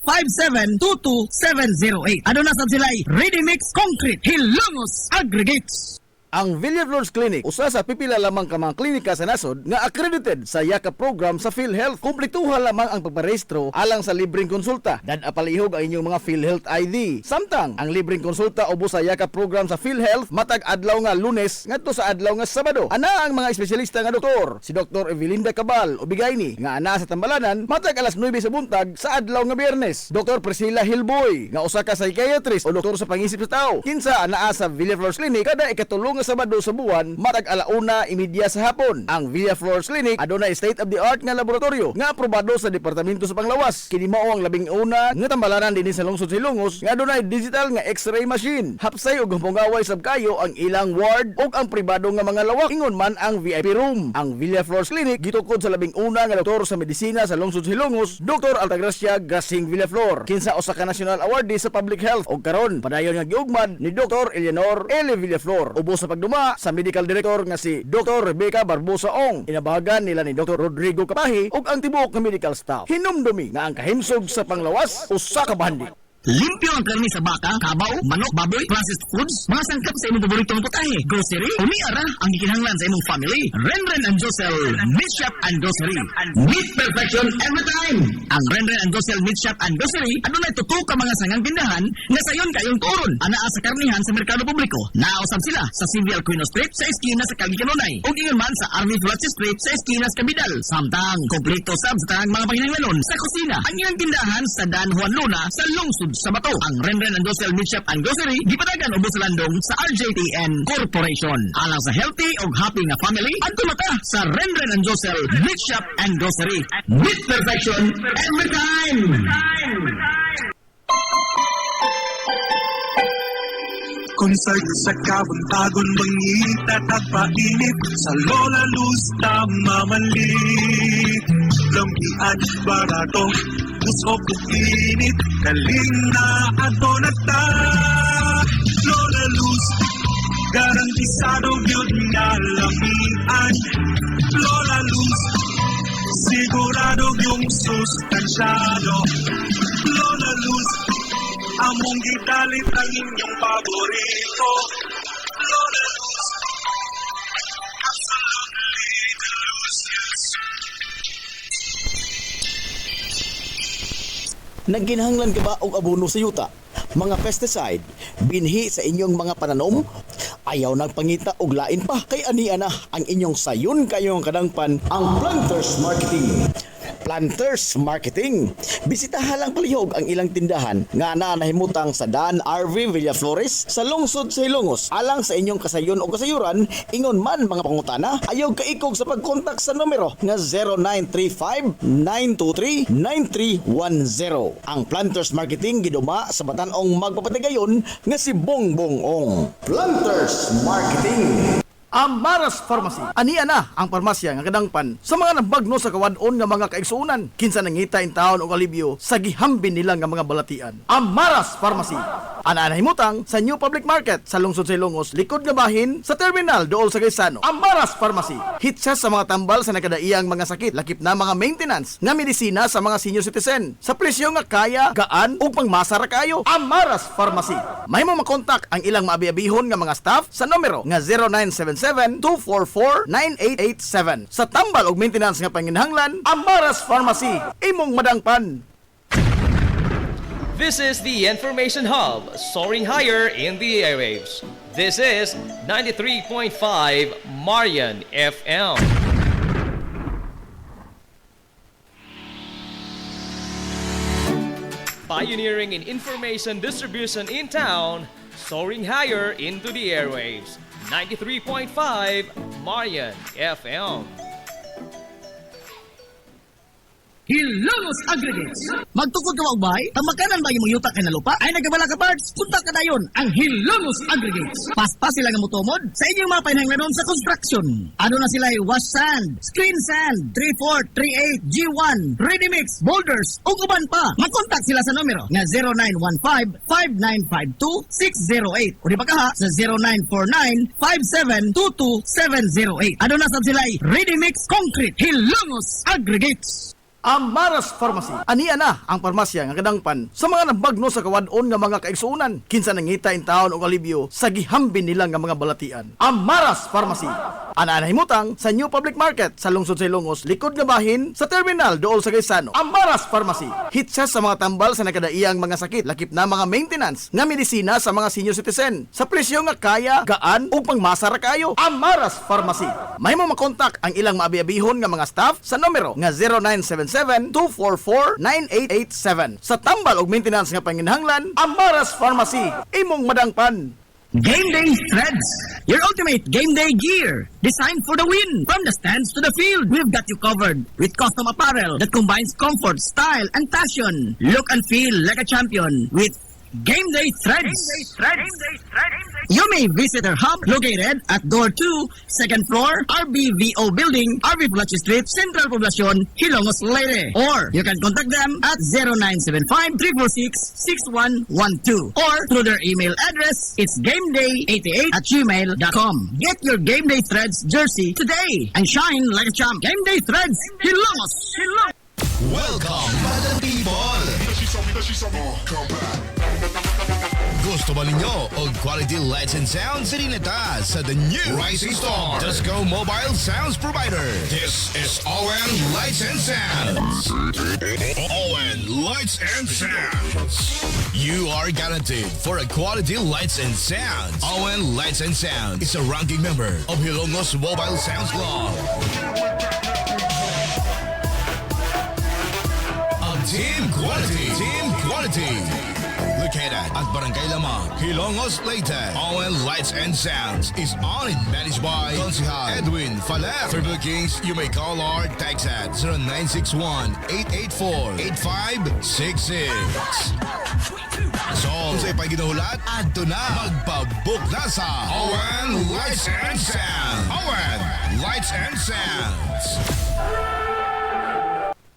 0949-5722-708. Ano na sab sila ready mix concrete Hilongos Aggregates. Ang Villaflores Clinic, usa sa pipila lamang ka mga klinika sa nasod nga accredited sa YAKA program sa PhilHealth. Kumpletuhan lamang ang pagparehistro alang sa libreng konsulta. Palihog ang inyong mga PhilHealth ID. Samtang ang libreng konsulta ubos sa YAKA program sa PhilHealth matag adlaw nga Lunes ngadto sa adlaw nga Sabado. Ana ang mga espesyalista nga doktor, si Dr. Evelinda Cabal Ubigayni nga ana sa Tambalanan matag alas 9 sa buntag sa adlaw nga Biyernes. Dr. Priscilla Hilboy nga usa ka psychiatrist o doktor sa pangisip sa tao. Kinsa anaa sa Villaflores Clinic kada ikatulong Sabado sa buwan matag alauna imidya sa hapon. Ang Villaflores Clinic adunay state of the art nga laboratorio nga aprobado sa Departamento sa Panglawas. Kini mao ang labing una nga tambalanan dinhi sa lungsod Silongos nga adunay digital nga X-ray machine. Hapsay ug humpungaway sab kayo ang ilang ward ug ang pribado nga mga lawak ingon man ang VIP room. Ang Villaflores Clinic gitukod sa labing una nga doktor sa medisina sa lungsod Silongos, Dr. Altagracia Gasing Villaflor. Kinsa usa ka national awardee sa public health ug karon padayon nga giugmad ni Dr. Eleanor L. Villaflor. Ubos sa pagduma sa medical director nga si Dr. Rebecca Barbosa Ong. Inabahagan nila ni Dr. Rodrigo Kapahi ug ang tibuok nga medical staff. Hinumdumi nga ang kahimsog sa Panglawas usa ka bandi. Limpyo ang karni sa baka, kabaw, manok, baboy, processed foods, mga sangkap sa imong paboritong putahe, grocery, umiara ang gikinahanglan sa imong family. Renren and Josel Meat Shop and Grocery. Meat perfection every time. Ang Renren and Josel Meat Shop and Grocery adunay tutok ka mga sangang tindahan nga sayon kayong turon. Anaa sa karnihan sa merkado publiko. Naosab sila sa Civil Quino Street sa eskina sa Calgicanonay. Ug ingon man sa Army Flatsi Street sa eskina sa Cabidal. Samtang kompleto sab sa tanang mga panginahanglanon sa kusina. Ang ilang tindahan sa Dan Juan Luna sa lungsod sa Bato. Ang Renren and Josel Meat Shop and Grocery gipadagan ubos sa landong sa RJTN Corporation. Alang sa healthy ug happy nga family, adto mata sa Renren and Josel Meat Shop and Grocery. Meat perfection every time. Konsert sa kabuntagon mangita tagpainit sa Lola Luz mamalit lampian barato usok init kaling na ato nagta Lola Luz garantisado yun nga lampian Lola Luz sigurado yung sustansyado Lola Luz among gidalit ang inyong paborito Lola Luz absolutely delicious. Nagginahanglan ka ba og abono sa yuta? mga pesticide, binhi sa inyong mga pananom, ayaw nagpangita og lain pa kay ania na ang inyong sayon kayong kadangpan ang Planters Marketing. Planters Marketing. Bisitahan lang palihog ang ilang tindahan nga na nahimutang sa Dan RV Villaflores sa lungsod sa Ilongos. Alang sa inyong kasayon o kasayuran, ingon man mga pangutana, ayaw kaikog sa pagkontak sa numero nga 0935-923-9310. Ang Planters Marketing giduma sa Batanong magpapatigayon nga si Bongbong Ong. Planters Marketing. Amaras Pharmacy. Ania na ang parmasya nga kadangpan sa mga nabagno sa kawadon nga mga kaigsuunan. Kinsa nangita in taon og alibyo sa gihambin nila nga mga balatian. Amaras Pharmacy. Ananahimutang sa New Public Market sa lungsod sa Ilongos, likod nga bahin sa terminal dool sa Gaisano. Amaras Pharmacy. Hit siya sa mga tambal sa nakadaiyang mga sakit, lakip na mga maintenance nga medisina sa mga senior citizen. Sa presyo nga kaya, gaan ug pangmasara kayo. Amaras Pharmacy. Mahimo makontak ang ilang maabi-abihon nga mga staff sa numero nga 0977-244-9887. Sa tambal og maintenance nga panginahanglan, Amaras Pharmacy. Imong madangpan. This is the Information Hub, soaring higher in the airwaves. This is 93.5 Marian FM. Pioneering in information distribution in town, soaring higher into the airwaves. 93.5 Marian FM. Hilongos Aggregates. Magtukod ka ba ubay? Tamakanan ba yung yuta kay na lupa? Ay nagabala ka parts? Punta ka dayon ang Hilongos Aggregates. Paspas sila nga mutumod sa inyong mga pinahanglanon sa construction. Ano na sila wash sand, screen sand, 3-4, 3-8, G1, ready mix, boulders, ug uban pa. Makontak sila sa numero nga 0915-5952-608 o di ba ka ha sa 0949-5722-708. Ano na sab sila ready mix concrete Hilongos Aggregates. Amaras Pharmacy. Ania na ang parmasya nga kadangpan sa mga nabagno sa kawadon nga mga kaigsuunan. Kinsa nangita in taon og alibyo sa gihambin nila nga mga balatian. Amaras Pharmacy. Ananahimutang sa New Public Market sa lungsod sa Ilongos, likod nga bahin sa terminal dool sa Gaisano. Amaras Pharmacy. Hit siya sa mga tambal sa nakadaiyang mga sakit, lakip na mga maintenance nga medisina sa mga senior citizen. Sa presyo nga kaya, gaan ug pangmasara kayo. Amaras Pharmacy. Mahimo makontak ang ilang maabi-abihon nga mga staff sa numero nga 0977-244-9887. Sa tambal og maintenance nga panginahanglan, Amaras Pharmacy. Imong madangpan. Game Day Threads, your ultimate game day gear, designed for the win. From the stands to the field, we've got you covered with custom apparel that combines comfort, style, and passion. Look and feel like a champion with Game Day Threads. You may visit our hub located at Door 2, second floor, RBVO Building, RV Pulachi Street, Central Poblacion, Hilongos, Leyte. Or you can contact them at 0975-346-6112 or through their email address, it's gameday88@gmail.com. Get your Game Day Threads jersey today and shine like a champ. Game Day Threads, Hilongos. Welcome, Madam People! Gusto ba ninyo og quality lights and sounds? Sirineta sa the new Rising Star Disco Mobile Sounds Provider. This is ON Lights and Sounds. ON Lights and Sounds. You are guaranteed for a quality lights and sounds. ON Lights and Sounds is a ranking member of Hilongos Mobile Sounds Club. Team Quality. Located at Barangay Lamang, Hilongos, Leyte. ON Lights and Sounds is owned and managed by Consihal Edwin Faler. For bookings, you may call or text at 0961-884-8566. So, kung sa'yo pa'y ginuhulat, adto na. Magpabook na sa ON Lights and Sounds. ON Lights and Sounds.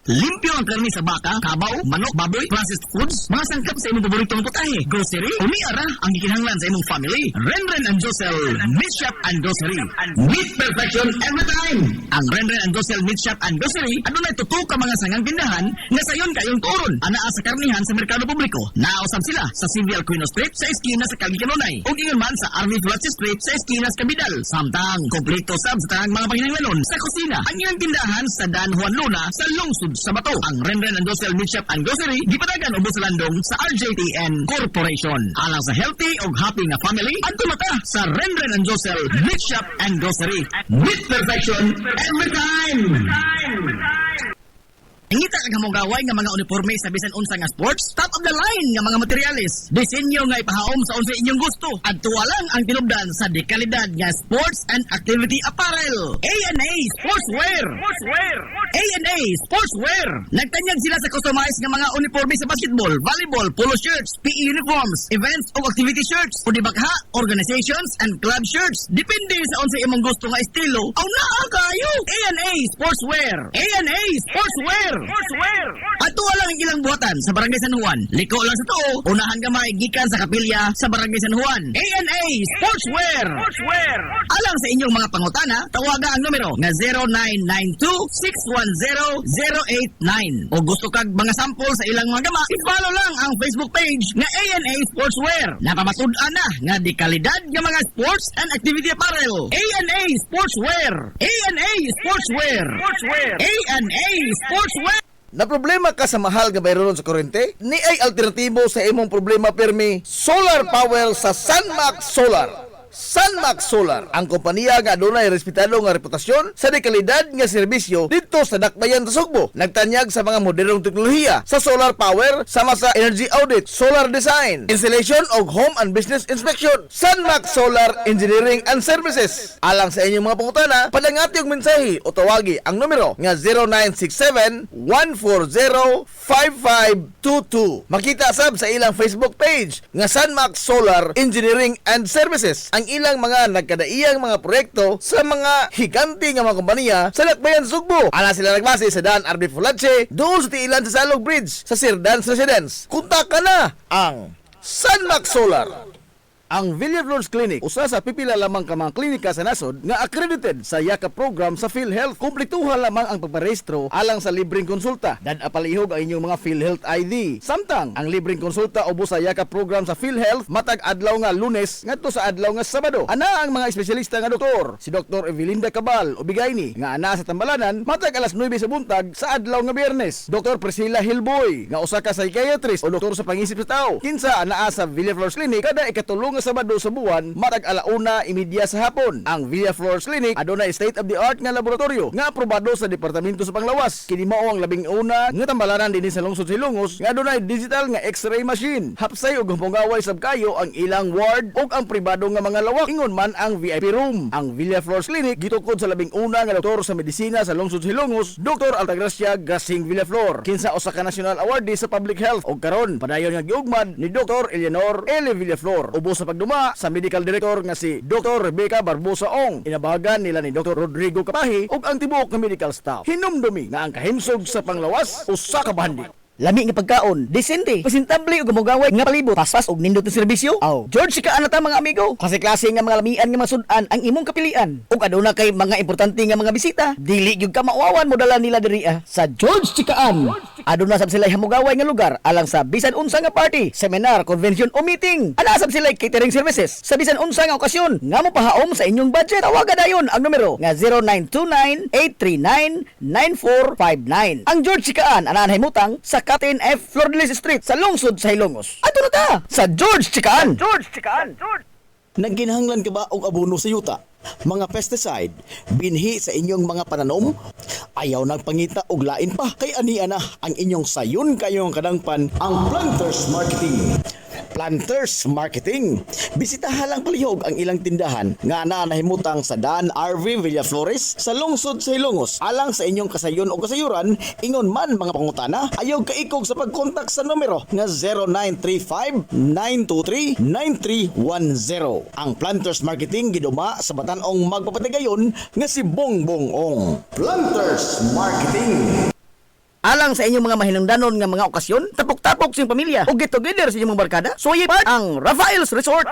Limpyo ang karni sa baka, kabaw, manok, baboy, processed foods, mga sangkap sa imong paboritong putahe, grocery, umiara ang gikinahanglan sa imong family. Renren and Josel, Meat Shop and Grocery. Meat perfection every time. Ang Renren and Josel Meat Shop and Grocery, ano na tutok ka mga sangang tindahan nga sayon kayong turon. Anaa sa karnihan sa merkado publiko. Nausab sila sa Civil Quino Street sa eskina sa Calvi Canonay. O ingon man sa RV Pulachi Street sa eskina sa Cabidal. Samtang, kompleto sab sa tanang mga panginahanglanon sa kusina. Ang ilang tindahan sa Dan Juan Luna sa lungsod sa bato. Ang Renren and Josel Meat Shop and Grocery gipadagan ubos sa landong sa RJTN Corporation. Alang sa healthy ug happy nga family, adto mata sa Renren and Josel Meat Shop and Grocery. Meat perfection every time. Ingita ka mo gaway nga mga uniforme sa bisan unsa nga sports, top of the line nga mga materialis. Disenyo nga ipahaom sa unsa inyong gusto. Adtuwa lang ang tinubdan sa dekalidad nga sports and activity apparel. A&A Sportswear. A&A Sportswear. Nagtanyag sila sa customized nga mga uniforme sa basketball, volleyball, polo shirts, PE uniforms, events o activity shirts, o di bakha, organizations and club shirts. Depende sa unsa imong gusto nga estilo. Aw naa kayo. A&A Sportswear. A&A Sportswear. Ato lang ang ilang buhatan sa Barangay San Juan. Liko lang sa tuo, unahan gamay gikan sa kapilya sa Barangay San Juan. A&A Sportswear. Alang sa inyong mga pangutana, tawaga ang numero nga 0992-610-089. O gusto kag mga sample sa ilang mga gama, i-follow lang ang Facebook page nga A&A Sportswear. Napamatud-an na nga di kalidad nga mga sports and activity apparel. A&A Sportswear. A&A Sportswear. A&A Sportswear. Na problema ka sa mahal nga bayron sa kuryente? Ni ay alternatibo sa imong problema pirmi, solar power sa Sunmax Solar. Sunmax Solar, ang kompanya nga adunay respetado nga reputasyon sa dekalidad nga serbisyo dito sa Dakbayan sa Sugbo. Nagtanyag sa mga modernong teknolohiya sa solar power sama sa energy audit, solar design, installation og home and business inspection. Sunmax Solar Engineering and Services. Alang sa inyong mga pangutana, padangati og mensahe o tawagi ang numero nga 0967-140-5522. Makita sab sa ilang Facebook page nga Sunmax Solar Engineering and Services ang ilang mga nagkadaiyang mga proyekto sa mga higanti nga mga kompanya sa Dakbayan sa Sugbo. Ala sila nagbase sa Dan RB Fulache doon sa tiilan sa Salog Bridge sa Sir Dan's Residence. Kontak ka na ang Sunmax Solar. Ang Villaflores Clinic, usa sa pipila lamang ka mga klinika sa nasod nga accredited sa YAKA program sa PhilHealth. Kumpletuhan lamang ang pagparehistro alang sa libreng konsulta. Palihog ang inyong mga PhilHealth ID. Samtang ang libreng konsulta ubos sa YAKA program sa PhilHealth matag adlaw nga Lunes ngadto sa adlaw nga Sabado. Ana ang mga espesyalista nga doktor, si Dr. Evelinda Cabal Ubigayni nga ana sa Tambalanan matag alas 9 sa buntag sa adlaw nga Biyernes. Dr. Priscilla Hilboy nga usa ka psychiatrist o doktor sa pangisip sa tao. Kinsa anaa sa Villaflores Clinic kada ikatulong nga Sabado sa buwan matag alauna imidya sa hapon. Ang Villaflores Clinic adunay state of the art nga laboratorio nga aprobado sa Departamento sa Panglawas. Kini mao ang labing una nga tambalanan dinhi sa lungsod Hilongos nga adunay digital nga X-ray machine. Hapsay ug humpungaway sab kayo ang ilang ward ug ang pribado nga mga lawak. Ingon man ang VIP room. Ang Villaflores Clinic gitukod sa labing una nga doktor sa medisina sa lungsod Hilongos, Dr. Altagracia Gasing Villaflor. Kinsa usa ka national awardee sa public health ug karon padayon nga giugmad ni Dr. Eleanor L. Villaflor. Ubos sa pagduma sa medical director nga si Dr. Rebecca Barbosa Ong. Inabahagan nila ni Dr. Rodrigo Kapahi ug ang tibuok nga medical staff. Hinumdumi nga ang kahimsog sa Panglawas usa ka bahandi. Lami nga pagkaon, desente, presentable ug gumugaway nga palibot, paspas ug nindot nga serbisyo. Aw, George ka ana ta mga amigo. Klase-klase nga mga lamian nga masud-an ang imong kapilian. Ug aduna kay mga importante nga mga bisita, dili gyud ka maawawan mo dala nila diri sa George Chikaan. Aduna sab sila hamugaway nga lugar alang sa bisan unsa nga party, seminar, convention o meeting. Ana sab sila catering services sa bisan unsa nga okasyon nga mo pahaom sa inyong budget. Tawagan dayon ang numero nga 0929-839-9459. Ang George Chikaan ana himutang sa Captain F. Flordelis Street sa lungsod sa Hilongos. Ato na ta sa George Chikaan. Nagginahanglan ka ba og abono sa yuta? Mga pesticide, binhi sa inyong mga pananom? Ayaw nagpangita og lain pa kay ania na ang inyong sayon kayong kadangpan ang Planters Marketing. Planters Marketing. Bisitahan lang palihog ang ilang tindahan nga nahimutang sa Dan RV Villaflores sa lungsod sa Hilongos. Alang sa inyong kasayon o kasayuran, ingon man mga pangutana, ayaw kaikog sa pagkontak sa numero nga 0935-923-9310. Ang Planters Marketing giduma sa Batan-ong magpapatigayon nga si Bongbong Ong. Planters Marketing. Alang sa inyong mga mahinungdanon nga mga okasyon, tapok-tapok sa inyong pamilya o get together sa inyong mga barkada, suway part ang Rafael's Resort.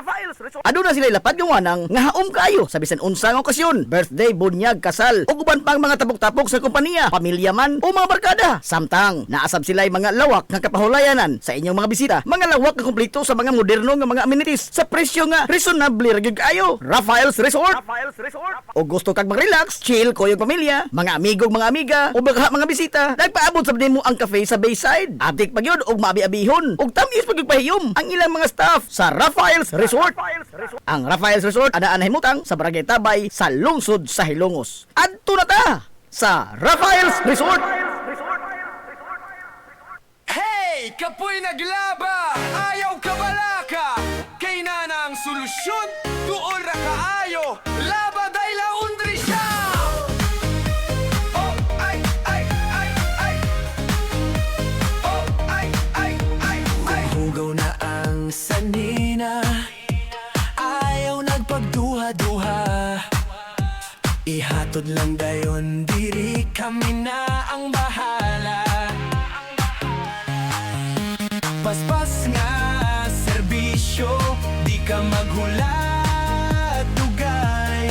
Aduna sila lapad gawanang nga haom kayo sa bisan unsa nga okasyon, birthday, bunyag, kasal, o uban pang mga tapok-tapok sa kompanya, pamilya man o mga barkada. Samtang naasab sila mga lawak nga kapahulayanan sa inyong mga bisita, mga lawak nga kumpleto sa mga moderno nga mga amenities sa presyo nga reasonable ra gyud kayo. Rafael's Resort. O gusto kag mag-relax, chill ko yung pamilya, mga amigong mga amiga o baka mga bisita, nagpaabot Maabot sa nimo ang cafe sa Bayside. Atik pa gyud og maabi-abihon. Ug tamis pag pahiyom ang ilang mga staff sa Rafael's Resort. Ang Rafael's Resort anaan himutang sa Barangay Tabay sa lungsod sa Hilongos. Adto na ta sa Rafael's Resort. Hey! Kapoy naglaba! Ayaw ka balaka! Kay na ang solusyon! Tuol ra kaayo! Laba day laundry siya! Oh, ay, ay, ay, ay! Oh, ay, ay, ay, ay! Hugaw na ang sanina Ayaw nagpagduha-duha Ihatod lang dayon diri kami na ang bahala Paspas nga serbisyo, di ka maghulat dugay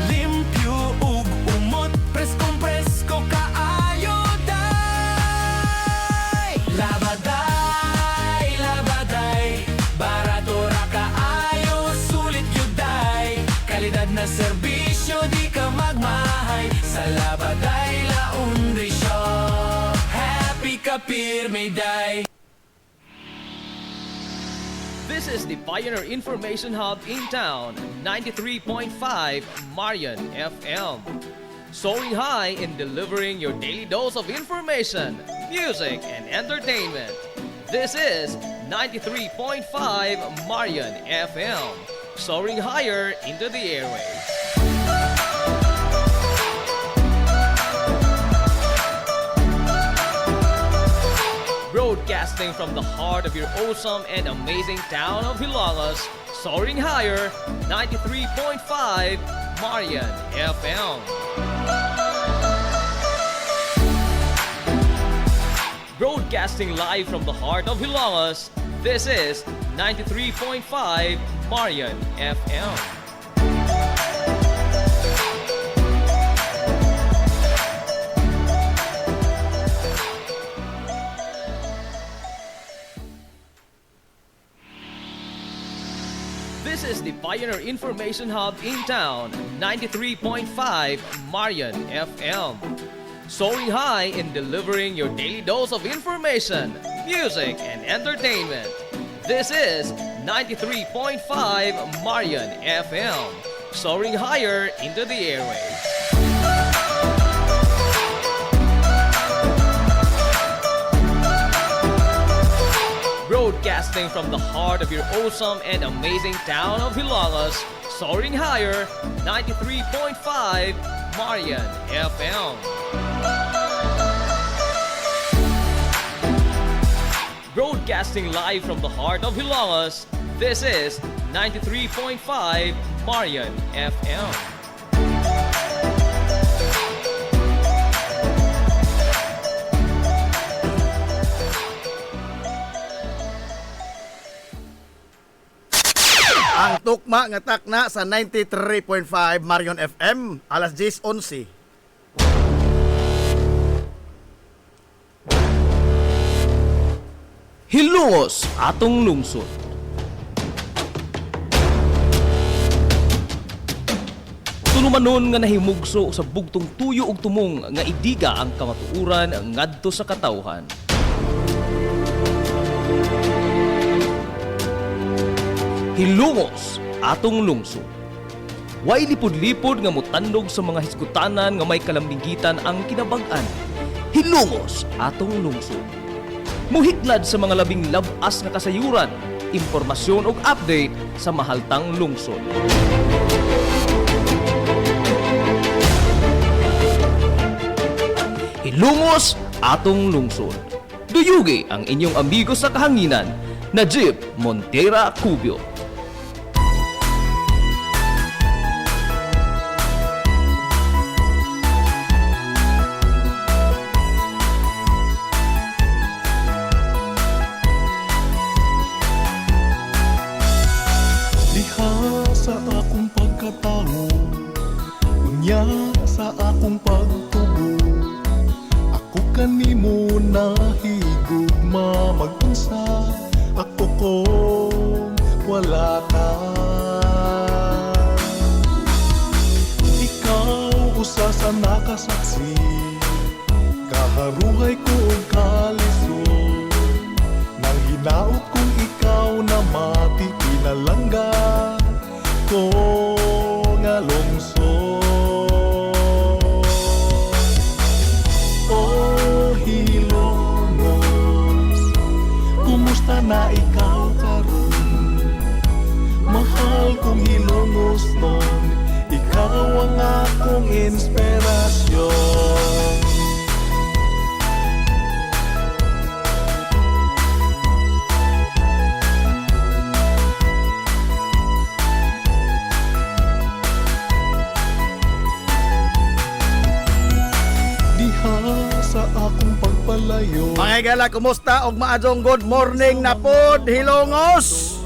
Limpyo ug umot, preskong-presko kaayo day Labaday, barato ra kaayo, sulit yun day Kalidad na serbisyo, di ka magmahay Sa Labaday Laundry Shop Happy ka pirmi day This is the Pioneer Information Hub in town, 93.5 Marian FM. Soaring high in delivering your daily dose of information, music, and entertainment. This is 93.5 Marian FM. Soaring higher into the airwaves. Broadcasting from the heart of your awesome and amazing town of Hilangas, soaring higher, 93.5 Marian FM. Broadcasting live from the heart of Hilangas, this is 93.5 Marian FM. This is the Pioneer Information Hub in town, 93.5 Marian FM. Soaring high in delivering your daily dose of information, music, and entertainment. This is 93.5 Marian FM. Soaring higher into the airwaves. Broadcasting from the heart of your awesome and amazing town of Hilangas, soaring higher, 93.5 Marian FM. Broadcasting live from the heart of Hilangas, this is 93.5 Marian FM. Ang tukma nga takna sa 93.5 Marion FM, alas 10:11. Hilongos atong lungsod. Tulumanon nga nahimugso sa bugtong tuyo ug tumong nga idiga ang kamatuuran ngadto sa katawhan. Hilongos atong lungsod. Way lipod-lipod nga mutandog sa mga hisgutanan nga may kalambigitan ang kinabag-an. Hilongos atong lungsod. Muhiklad sa mga labing labas nga kasayuran, impormasyon ug update sa mahaltang lungsod. Hilongos atong lungsod. Duyugi ang inyong amigo sa kahanginan, Najib Montera Cubio. Diha sa akong pagkatao, unya sa akong pagtubo, ako kanimo nahigugma mag-unsa, ako kung wala ka. Ikaw usa sa nakasaksi, Kaharuhay ko ang kalisod nang hinaot kong ikaw na mati pinalangga ko nga lungsod. Oh Hilongos, kumusta na ikaw karon? Mahal kong Hilongos nun, ikaw ang akong inspirasyon. Diha sa akong pagpalayo, Mga higala, kumusta? Og maadong good morning na pod, Hilongos!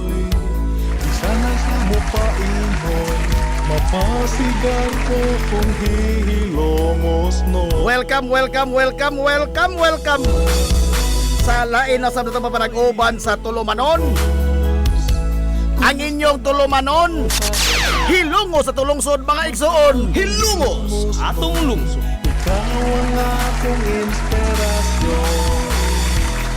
sana sa mupaingon, mapasigar ko kung hihilongos no. Welcome, welcome, welcome, welcome, welcome! Sa lain na sa nato papanag-uban sa Tulumanon. Ang inyong Tulumanon, Hilongos sa Tulungsod, mga igsoon! Hilungos, atong lungsod. Ikaw ang akong inspirasyon.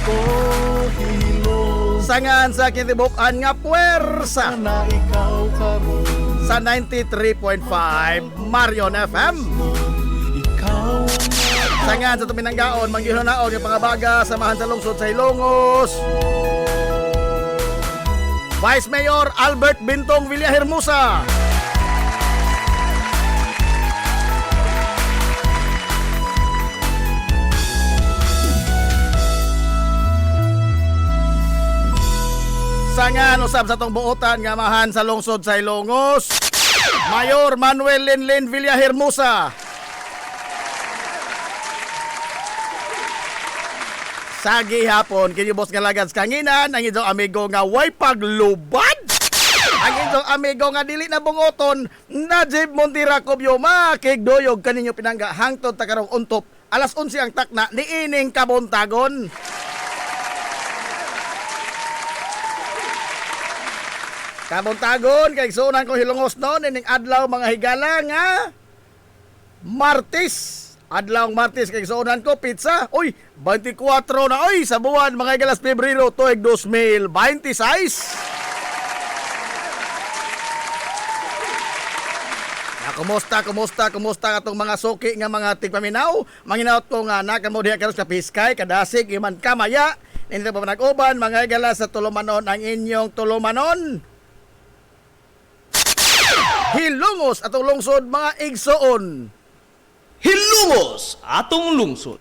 Oh, hilong Sangan sa kitibukan nga puwersa na ikaw karon. sa 93.5 Marion FM. Ikaw Sangan sa tuminanggaon, manggihanaon yung pangabaga, samahan sa lungsod sa Hilongos. Vice Mayor Albert Bintong Villahermosa. Sangan usab sa tong buotan nga mahan sa lungsod sa Hilongos, Mayor Manuel Linlin Villahermosa. Sa gihapon kini boss nga lagad sa kanginan ang inyong amigo nga way paglubad. Ang inyong amigo nga dili na bungoton, Najib Montira Cubio, makigdoyog kaninyo pinangga hangtod ta karong untop. Alas 11 ang takna niining kabuntagon. Kabuntagon kay sunan ko Hilongos noon ining adlaw mga higala nga Martes. Adlaw Martes kay sunan ko pizza. Uy, 24 na oy sa buwan mga higala sa Pebrero tuig 2026. Kumusta katong mga suki nga mga tigpaminaw? Manginaot ko nga na kamo diha karon sa Piskay, Kadasig, Iman Kamaya. Nito pa nag-uban mga higala sa Tulumanon ang inyong Tulumanon. Hilongos atong lungsod mga igsoon. Hilungos, atong lungsod.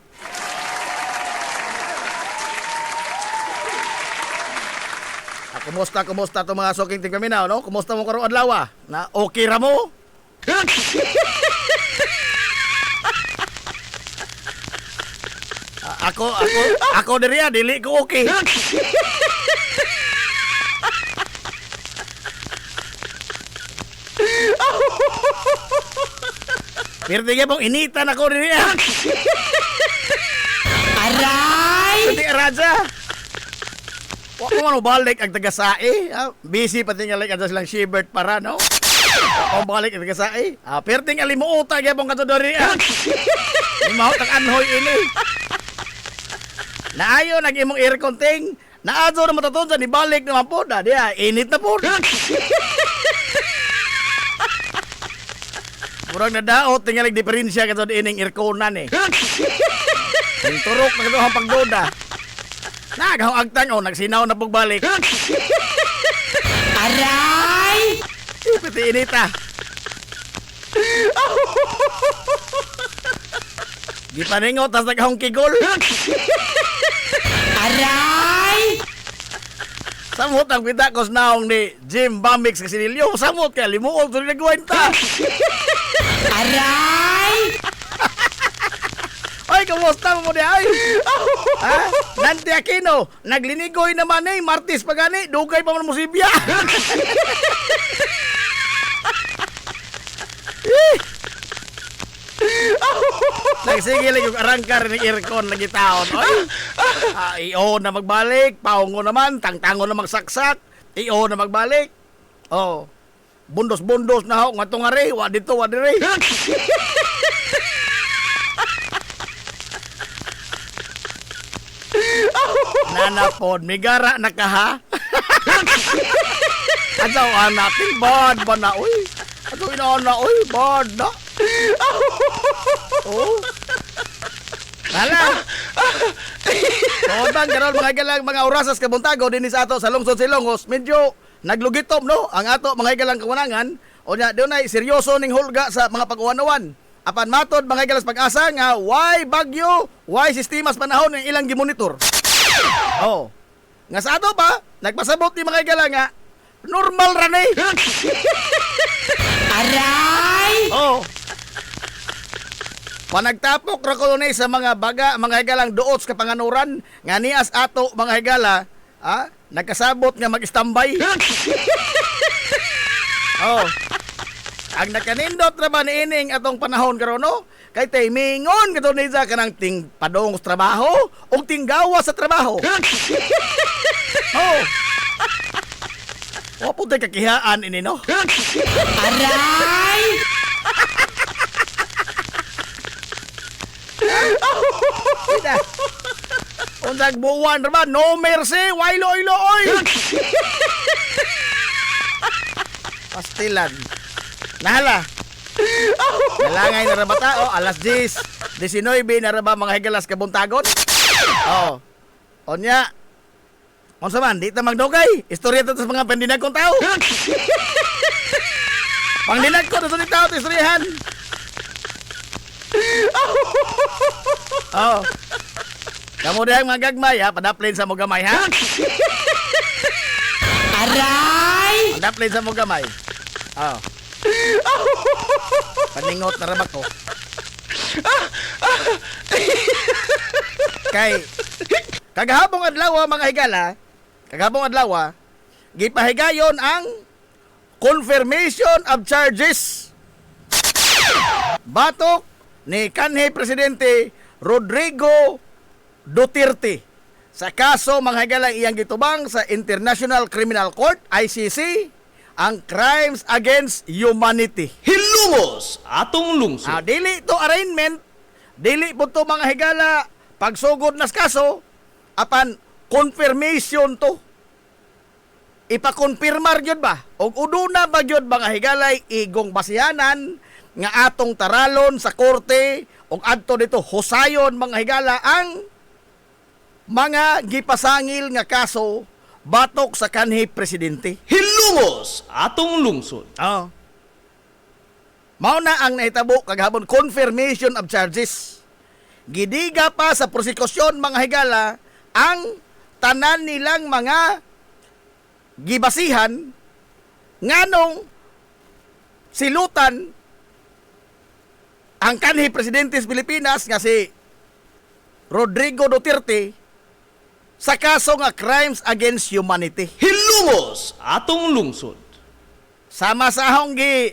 Kumusta itong mga suking tigpaminaw, no? Kumusta mo karong adlaw? Na okay ra mo? Ako diri dili ko okay. Pero tingin mong initan ako diri. Aray! Pati Raja. Wa ko man balik ang taga-sae. Busy pati nga like silang shibert para, no? Wa ko balik ang taga-sae. Pero tingin alimuota gyapon kadto diri. Imahot ang anhoy ini. Naayo nag-imong aircon ting. Naadto na mataton sa nibalik naman po. Diya, init na po. Murag nadaot tingalig diferensya kadto ining airconan eh. Ang turok na kadto ang pagduda. Nagaw agtang nagsinaw na pagbalik. Aray! Pati inita. Di paningot tas nagahong kigol. Aray! Samot ang pita kos naong ni Jim Bambix sa Sinilyo. Samot ka, limuog tuloy nagwenta. Aray! Oy, kumusta mo diya? Ay? Ha? Nanti Aquino, naglinigoy naman eh, Martis pagani, dugay pa man mo sibya. Nagsige lang yung arangkar ng aircon lagi taon. Oy, iyo na magbalik, paungo naman, tangtango na magsaksak, iyo na magbalik. Oh, bundos-bundos na ho, nga tungari, wa dito, wa dire. Nanapod, migara na ka ha? Adsaw natin, bad ba na, uy? Adsaw inaana, uy, bad na. Oh. Hala. Tawag karon mga galang mga orasas kabuntago din sa ato sa lungsod Silongos, medyo naglugitom no ang ato mga galang kawanangan o nya dunay seryoso ning hulga sa mga pag-uwan-uwan. Apan matod mga galas pag-asa nga why bagyo, why sistemas panahon ng ilang gimonitor. Oh. Nga sa ato pa, nagpasabot ni mga galang nga normal ra ni. Aray! Oh. Panagtapok ra ko ni sa mga baga, mga higalang duot ka panganuran nga nias ato mga higala, nagkasabot nga mag-standby. Oh. Ang nakanindot ra ba niining atong panahon karon no? Kay timingon kato ni sa kanang ting padong sa trabaho o tinggawa sa trabaho. Oh. Wa pud kakihaan ini no. Aray! Ida. Unsag buwan ra ba? No mercy, wailo-ilo oy. Pastilan. Nahala. Nalangay na ra ba ta? Alas 10, 19 na ra ba mga higalas kabuntagon? Oh. Onya. Unsa man di ta magdugay? Istorya ta sa mga pandinag kong tao. Pangdinag ko sa tao istoryahan. Oh. Kamu dihang magagmay ha, padaplin sa mo gamay ha. Aray! Padaplin sa mo gamay. Oh. Paningot na rabak ko. Kay kagahapong adlaw mga higala, kagahapong adlaw gipahigayon ang confirmation of charges batok ni kanhi Presidente Rodrigo Duterte sa kaso mga higala iyang gitubang sa International Criminal Court ICC ang crimes against humanity. Hilumos atong lungsod. Dili to arraignment, dili po to mga higala pagsugod nas kaso, apan confirmation to. Ipakonfirmar yun ba? O uduna ba yun mga higalay igong basihanan nga atong taralon sa korte o adto dito husayon mga higala ang mga gipasangil nga kaso batok sa kanhi Presidente. Hilumos atong lungsod. Oh. Mao na ang nahitabo kagahapon confirmation of charges. Gidiga pa sa prosekusyon mga higala ang tanan nilang mga gibasihan nganong silutan ang kanhi Presidente sa Pilipinas nga si Rodrigo Duterte sa kaso nga crimes against humanity. Hilumos atong lungsod. Sama sa ahong gi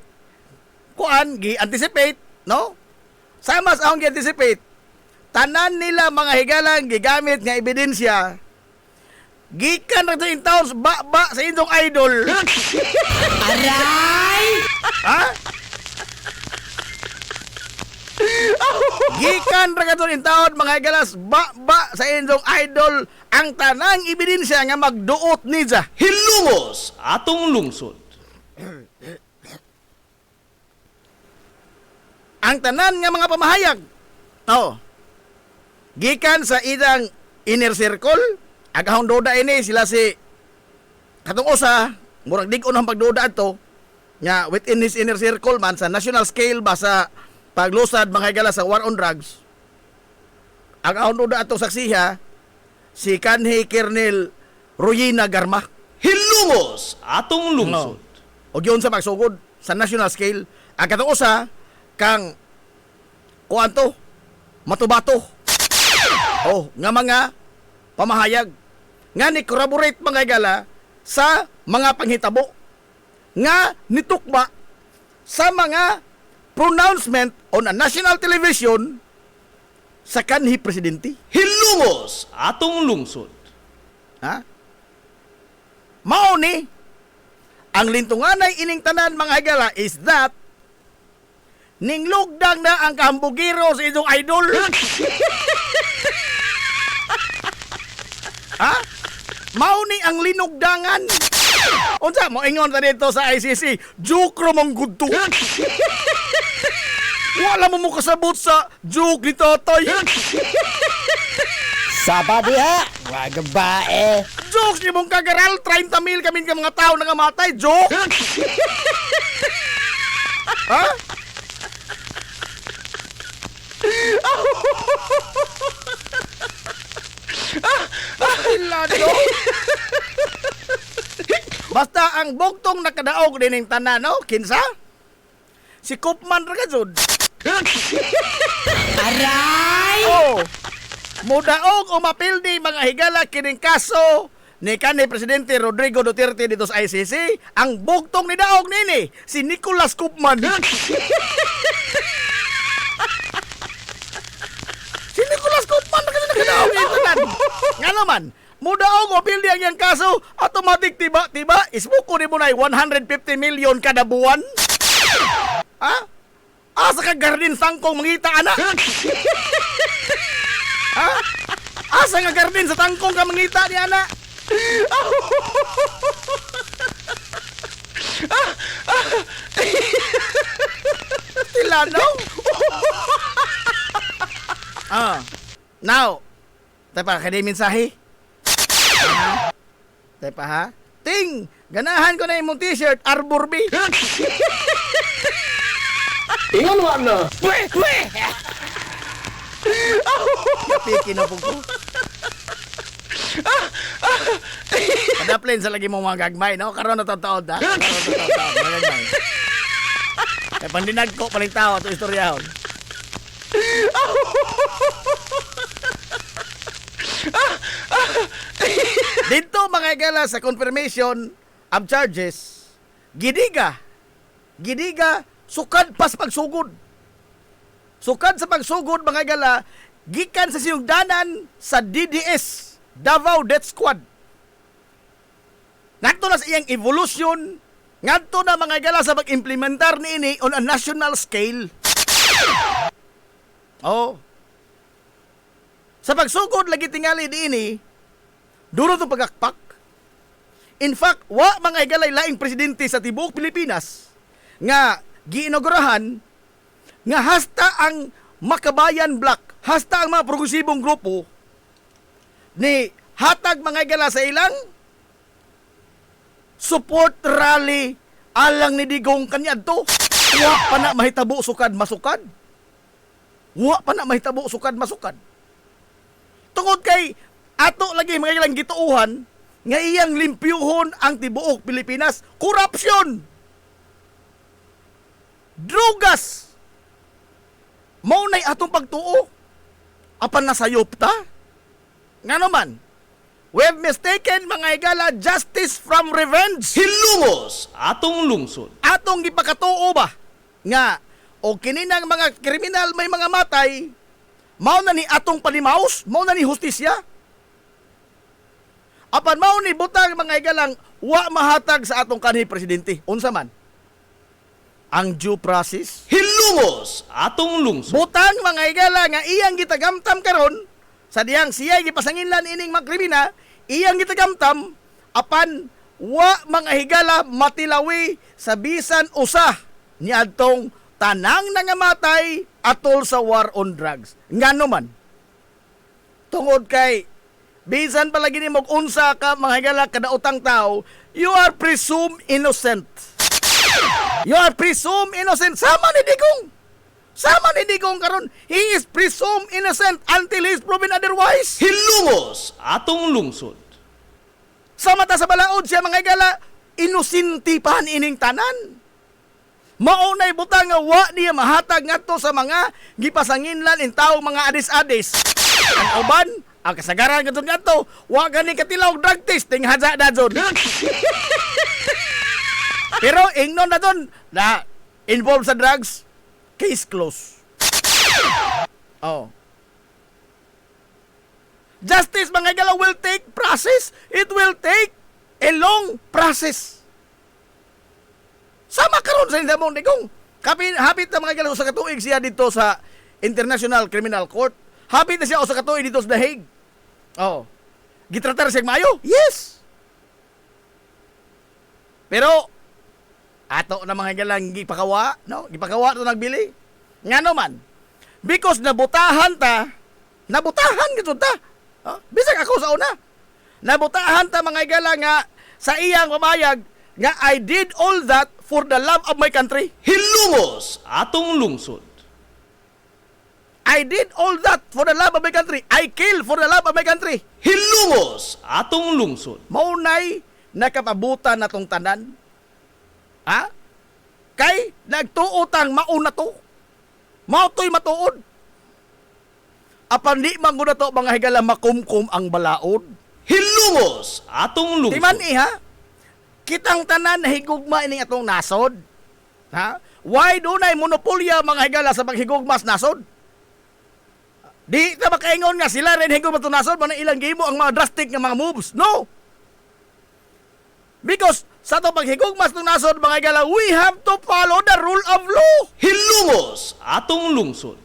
anticipate, no? Sama sa ahong gi anticipate. Tanan nila mga higalang gigamit nga ebidensya. Gikan ra to in towns ba sa inyong idol. Aray! Ha? Gikan ra to in town mga higalas ba sa inyong idol ang tanang ebidensya nga magduot niya. Hilumos atong lungsod. Ang tanan nga mga pamahayag. Oh. Gikan sa idang inner circle, agahong doda ini sila si katong usa, murag dig-on ang pagduda ato nya within his inner circle man sa national scale ba sa paglusad mga higala sa war on drugs. Agahong doda ato saksiha si kanhi Colonel Royina Garma. Hilumos atong lungsod. O yun sa pagsugod sa national scale, ang katong usa kang kuanto matubato. Oh, nga mga pamahayag nga ni corroborate mga higala sa mga panghitabo nga nitukba sa mga pronouncement on a national television sa kanhi Presidente. Hilumos atong lungsod. Ha? Mao ni ang lintunganay ining tanan mga higala is that ninglugdang na ang kahambugiro sa inyong idol. Ha? Mauni ang linugdangan. Unsa mo ingon ta dito sa ICC? Joke ra mong gudto. Wala mo kasabot sa joke ni Totoy. Saba diha, wag bae. Jokes ni mong kagaral, 30 mil kami ka mga tao nangamatay. Joke? Ha? Ilado. Basta ang bugtong nakadaog din ng tanan, no? Kinsa? Si Kopman ra gajud. Aray! Oh. Mudaog o mapildi mga higala kining kaso ni kanhi Presidente Rodrigo Duterte dito sa ICC. Ang bugtong ni daog nini si Nicolas Kopman. Si Nicolas Kopman na kasi nakadaog ito nan. Nga naman, mudaog o pildi ang iyang kaso, automatic tiba isbuko ni mo na 150 million kada buwan. Ha? Asa ka garden sangkong mangita anak? Ha? Asa nga garden sa tangkong ka mangita ni anak? Tilano? Now, tayo pa ka mensahe? Tayo pa ha? Ting! Ganahan ko na yung mong t-shirt, Arbor Bee. Ingon wa na. Piki na po ko. Padaplin sa lagi mong mga gagmay, no? Karoon na tataod, ha? Karoon na tataod, mga gagmay. Eh, pandinag ko, paling tao, ito istoryahon. Dito, mga igala, sa confirmation of charges, gidiga, sukad pas pagsugod. Sukad sa pagsugod, mga igala, gikan sa sinugdanan sa DDS, Davao Death Squad. Ngadto na sa iyang evolution, ngadto na mga igala sa pag-implementar ni ini on a national scale. Oh. Sa pagsugod lagi tingali di ini, duro to pagakpak. In fact, wa mga igalay laing presidente sa tibuok Pilipinas nga giinogurahan nga hasta ang Makabayan Black, hasta ang mga progresibong grupo ni hatag mga igala sa ilang support rally alang ni Digong kanyadto. Wa pa na mahitabo sukad masukad. Wa pa na mahitabo sukad masukad. Tungod kay ato lagi mga ilang gituuhan nga iyang limpyuhon ang tibuok Pilipinas, korupsyon, drugas, maunay atong pagtuo, apan nasayop ta. Nga naman, we've mistaken mga igala justice from revenge. Hilungos atong lungsod. Atong gipakatuo ba nga o kininang mga kriminal may mga matay, mao na ni atong palimaos, mao na ni hustisya. Apan mao ni butang mga igalang wa mahatag sa atong kanhi presidente. Unsa man? Ang due process. Hilungos atong lungsod. Butang mga igala nga iyang gitagamtam karon sa diyang siya gipasanginlan ining mga krimina, iyang gitagamtam apan wa mga higala matilawi sa bisan usa niadtong tanang nangamatay atol sa war on drugs. Ngano man? Tungod kay bisan palagi ni mog unsa ka mga higala kadaotang tao, you are presumed innocent. You are presumed innocent. Sama ni Digong. Sama ni Digong karon. He is presumed innocent until he is proven otherwise. Hilungos atong lungsod. Sa mata sa balaod siya mga higala, inusinti pa ining tanan. Maunay butang nga wa niya mahatag ngadto sa mga gipasanginlan in tawo mga adis-adis. Ang uban, ang kasagaran kadto ngadto, wa gani katilaw drug testing hadza dadzon. Pero ingnon na don na involved sa drugs, case closed. Oh. Justice mga igala will take process. It will take a long process. Sama karon sa Indamong Digong. Hapit na mga igala sa katuig siya dito sa International Criminal Court. Hapit na siya sa katuig dito sa The Hague. Oh. gitratar siyang maayo? Yes. Pero ato na mga galang gipakawa, no? Gipakawa to nagbili. Ngano man? Because nabutahan gid ta. Bisag ako sa una. Nabutahan ta mga igala nga sa iyang pamayag nga I did all that for the love of my country. Hilungos atong lungsod. I did all that for the love of my country. I kill for the love of my country. Hilungos atong lungsod. Maunay nakapabutan natong tanan. Ha? Kay nagtuotang mauna to. Mao to'y matuod. Apan di man gud to mga higala makumkum ang balaod. Hilungos atong lungsod. Timan ha? Kitang tanan higugma ining atong nasod. Ha? Why dunay monopolya mga higala sa paghigugmas nasod? Di ta makaingon nga sila rin higugma itong nasod, man ilang gimo ang mga drastic nga mga moves. No. Because sa to paghigugmas ng nasod mga higala, we have to follow the rule of law. Hilungos atong lungsod.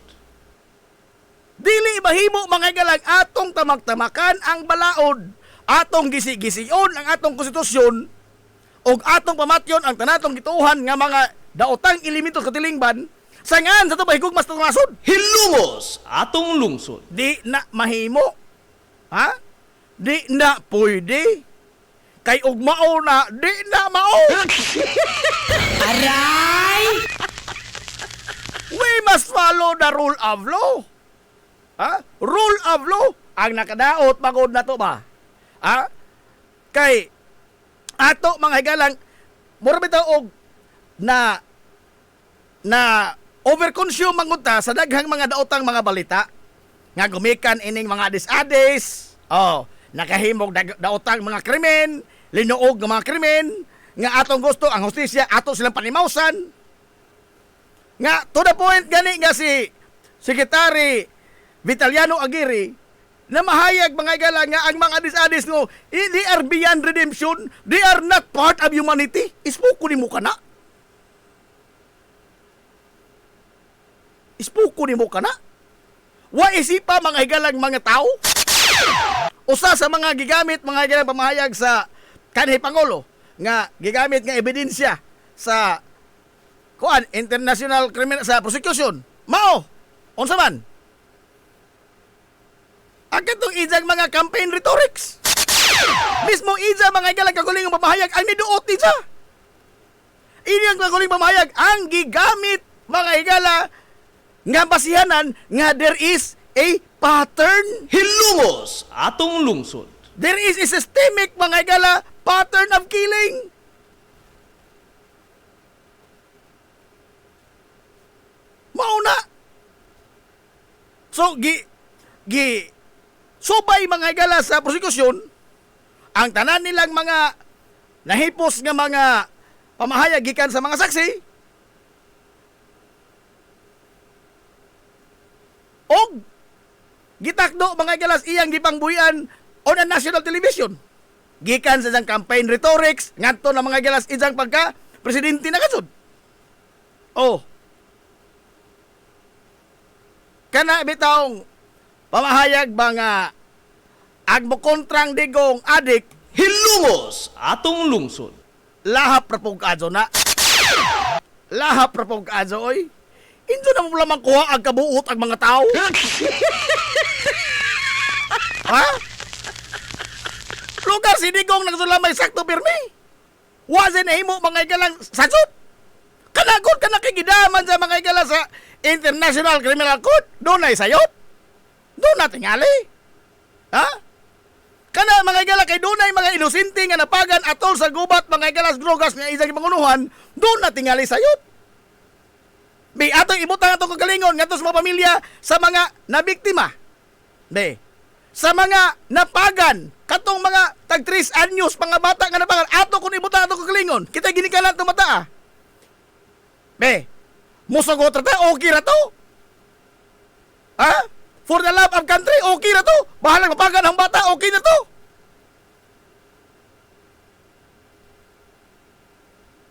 Dili mahimo mga higala atong tamag-tamakan ang balaod, atong gisi-gision ang atong konstitusyon, og atong pamatyon ang tanatong gituhan nga mga daotang elemento sa katilingban, sangan sa to pahigugmas ng nasod. Hilungos atong lungsod. Di na mahimo. Ha? Di na pwede. Kay og mao na, di na mao. Aray! We must follow the rule of law. Ha? Rule of law ang nakadaot pagod na to ba? Ha? Kay ato mga higalang mura bitaw og na overconsume mangunta sa daghang mga daotang mga balita nga gumikan ining mga adis-adis. Nakahimog daotang mga krimen, linuog ng mga krimen nga atong gusto ang hustisya ato silang panimawsan. Nga to the point gani nga si Secretary Vitaliano Aguirre na mahayag mga igala nga ang mga adis-adis ngo, they are beyond redemption, they are not part of humanity. Ispuko ni mo ka na. Ispuko ni mo ka na. Wa isipa mga higalang mga tao. Usa sa mga gigamit mga higalang pamahayag sa kanhi Pangulo nga gigamit nga ebidensya sa international criminal sa prosecution. Mao, unsa man? Agad tong ijang mga campaign rhetorics. Mismo ija mga higalang kaguling pamahayag ang niduot niya. Ini ang kaguling pamahayag ang gigamit mga higala nga basihanan nga there is a pattern. Hilungos atong lungsod. There is a systemic mga higala pattern of killing. Mauna. So subay mga higala sa prosekusyon ang tanan nilang mga nahipos nga mga pamahayag gikan sa mga saksi og gitakdo mga galas iyang gipangbuyan on a national television gikan sa isang campaign rhetorics ngadto na mga galas isang pagka presidente na kasud. Kana bitawng pamahayag mga agmokontrang digong adik. Hilungos atong lungsod. Lahap ra pog kadyo na. Lahap ra pog kadyo oy. Indo na mo lamang kuha ang kabuot ang mga tao. Ha? Lugar si Digong nagsulamay sakto pirmi. Wase na himo mga igalang satsot. Kanagod ka nakikidaman sa mga igala sa International Criminal Court. Doon ay sayot. Doon na tingali. Ha? Kana mga igala kay doon ay mga inosente nga napagan atol sa gubat mga igalas drogas nga isang ipangunuhan. Doon na tingali sayot. Be, ato ibutang atong kagalingon nga sa mga pamilya sa mga nabiktima. Be, sa mga napagan, katong mga tag-3 anyos, mga bata nga napagan, ato kung ibutang atong kagalingon, kita ginikalan itong mata. Be, musugot rata, okay ra to. Ha? For the love of country, okay na to. Bahalang mapagan ang bata, okay na to.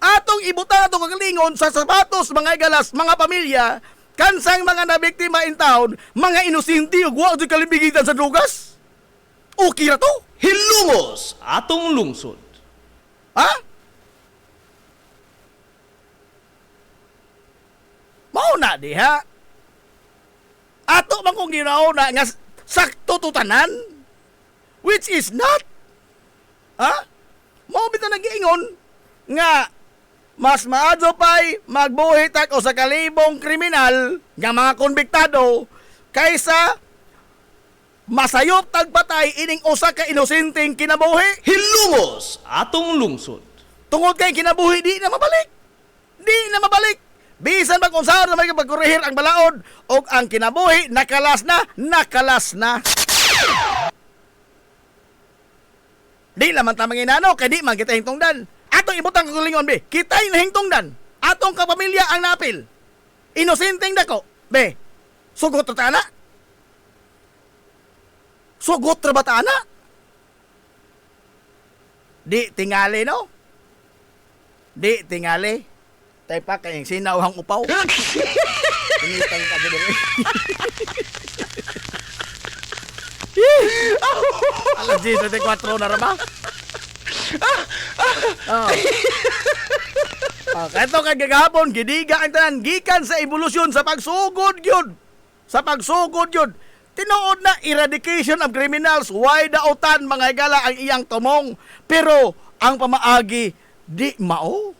Atong ibutang atong kagalingon sa sapatos mga igalas, mga pamilya, kansang mga nabiktima in town, mga inosente ug wa jud kalimbigitan sa drugas. Okay ra to. Hilumos atong lungsod. Ha? Mao na diha. Ato man kung ginauna nga sakto tutanan, which is not. Ha? Mao bitaw nag-iingon nga mas maadyo pa'y magbuhit o sa kalibong kriminal nga mga konbiktado kaysa masayop tagpatay ining usa ka inosenteng kinabuhi. Hilumos atong lungsod. Tungod kay kinabuhi di na mabalik. Di na mabalik. Bisan pag unsaon na may pagkurihir ang balaod o ang kinabuhi nakalas na. Di laman tamang inano kay di man kita hingtungdan. Atong ibutang kagulingon be. Kita'y nahingtungdan. Atong kapamilya ang napil. Inosenteng dako. Be. Sugot ra na. Sugot ra ba ta na? Di tingali no? Di tingali. Tay pa kayong sinawhang upaw. Tinitang ka dito. Alas 10:24 na raba. Kato kag gagahapon gidiga ang tanan gikan sa evolusyon sa pagsugod gyud. Sa pagsugod gyud. Tinuod na eradication of criminals. Why dautan mga higala ang iyang tumong. Pero ang pamaagi di mao.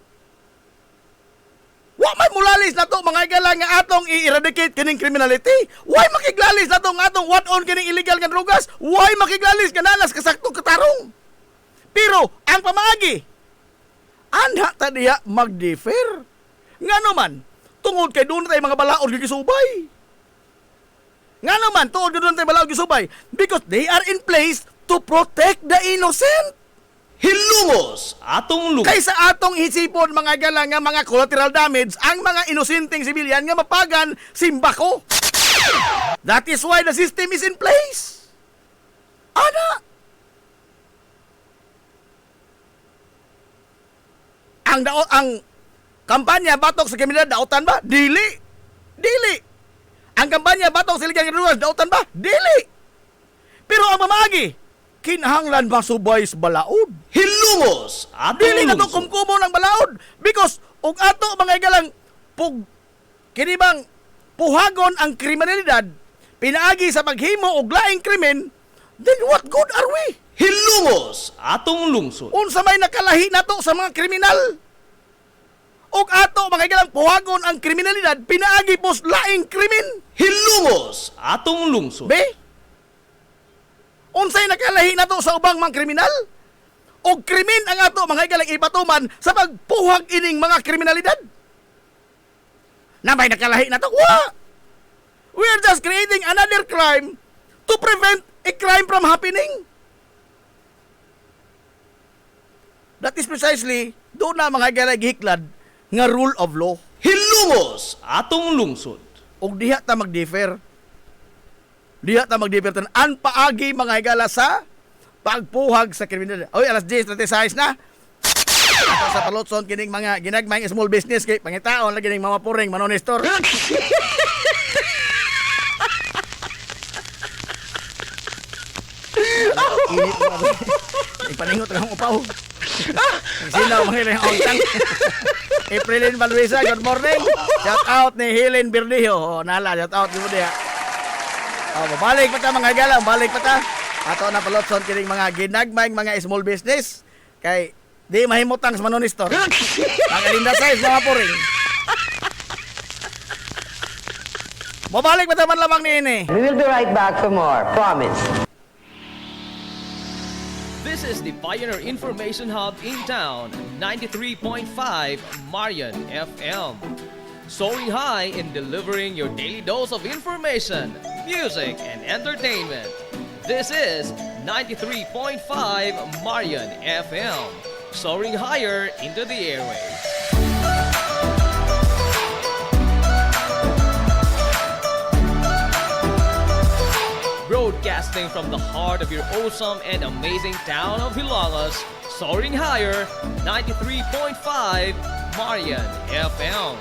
Wa may mulalis na to mga higala nga atong i-eradicate kining criminality. Why makiglalis na to nga atong what on kining illegal nga drugas. Why makiglalis kanalas kasakto katarong. Pero ang pamaagi anha ta diya mag-defer. Nga naman tungod kay doon tayo mga balaod gigisubay. Nga naman, tuod ko doon tayo balaod gisubay because they are in place to protect the innocent. Hilumos atong lungsod. Kaysa atong isipon mga gala nga mga collateral damage ang mga inosenteng sibilyan nga mapagan simbako. That is why the system is in place. Ana? Ang kampanya batok sa kriminalidad dautan ba? Dili. Ang kampanya batok sa illegal drugs dautan ba? Dili. Pero ang mamagi kinahanglan masubay sa balaod. Hilumos atong Dili na to lungsod. kumkumo ng balaod because og ato mga igalang kinibang puhagon ang kriminalidad pinaagi sa paghimo og laing krimen, then what good are we? Hilumos atong lungsod. Unsa may nakalahi nato sa mga kriminal? Og ato mga igalang puhagon ang kriminalidad pinaagi pos laing krimen. Hilumos atong lungsod. Be? Unsay nakalahi nato sa ubang mga kriminal? Og krimen ang ato mga igalang ipatuman sa pagpuhag ining mga kriminalidad? Na may nakalahi nato? Wa! We are just creating another crime to prevent a crime from happening. That is precisely doon na mga igalang gihiklad nga rule of law. Hilumos atong lungsod. Og diha ta mag-differ. Diha ta mag-differ tan an paagi mga higala sa pagpuhag sa kriminal. Oy, alas 10:36 na. Ato sa palotson kining mga ginagmayng small business kay pangitaon lagi ning mga puring manonestor. Init na ba? Ipaningot ang upaw. Sinaw mga ilang outang. Aprilin Valvisa, good morning. Shout out ni Helen Berdijo. Oh, nala, shout out ni mo diha. Oh, babalik pa ta mga higala, balik pa ta. Ato na palotson kining mga ginagmayng mga small business kay di mahimutang sa manonistor. Pagalinda size mga puring. Mabalik pa ta man lamang ni ini. We will be right back for more. Promise. This is the Pioneer Information Hub in town, 93.5 Marian FM. Soaring high in delivering your daily dose of information, music, and entertainment. This is 93.5 Marian FM. Soaring higher into the airwaves. Broadcasting from the heart of your awesome and amazing town of Hilangas, soaring higher, 93.5 Marian FM.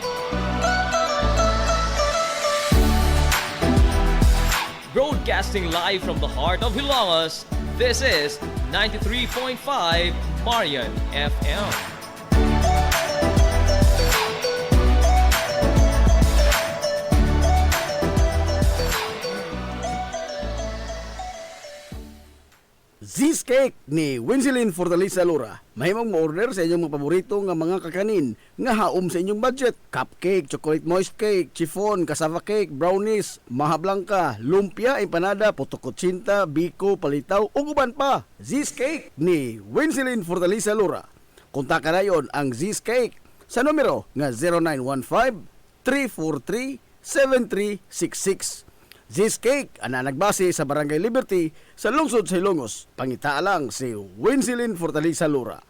Broadcasting live from the heart of Hilangas, This is 93.5 Marian FM. Z's Cake ni Winsilin Fortaleza Lura. Mahimong mo-order sa inyong mga paborito nga mga kakanin nga haom sa inyong budget. Cupcake, chocolate moist cake, chiffon, cassava cake, brownies, maha blanca, lumpia, empanada, puto kutsinta, biko, palitaw, ug uban pa. Z's Cake ni Winsilin Fortaleza Lura. Kontak na yon ang Z's Cake sa numero nga 0915-343-7366. Z's Cake ana nagbase sa Barangay Liberty sa lungsod sa Ilongos. Pangita lang si Winsilin Fortaleza Lura.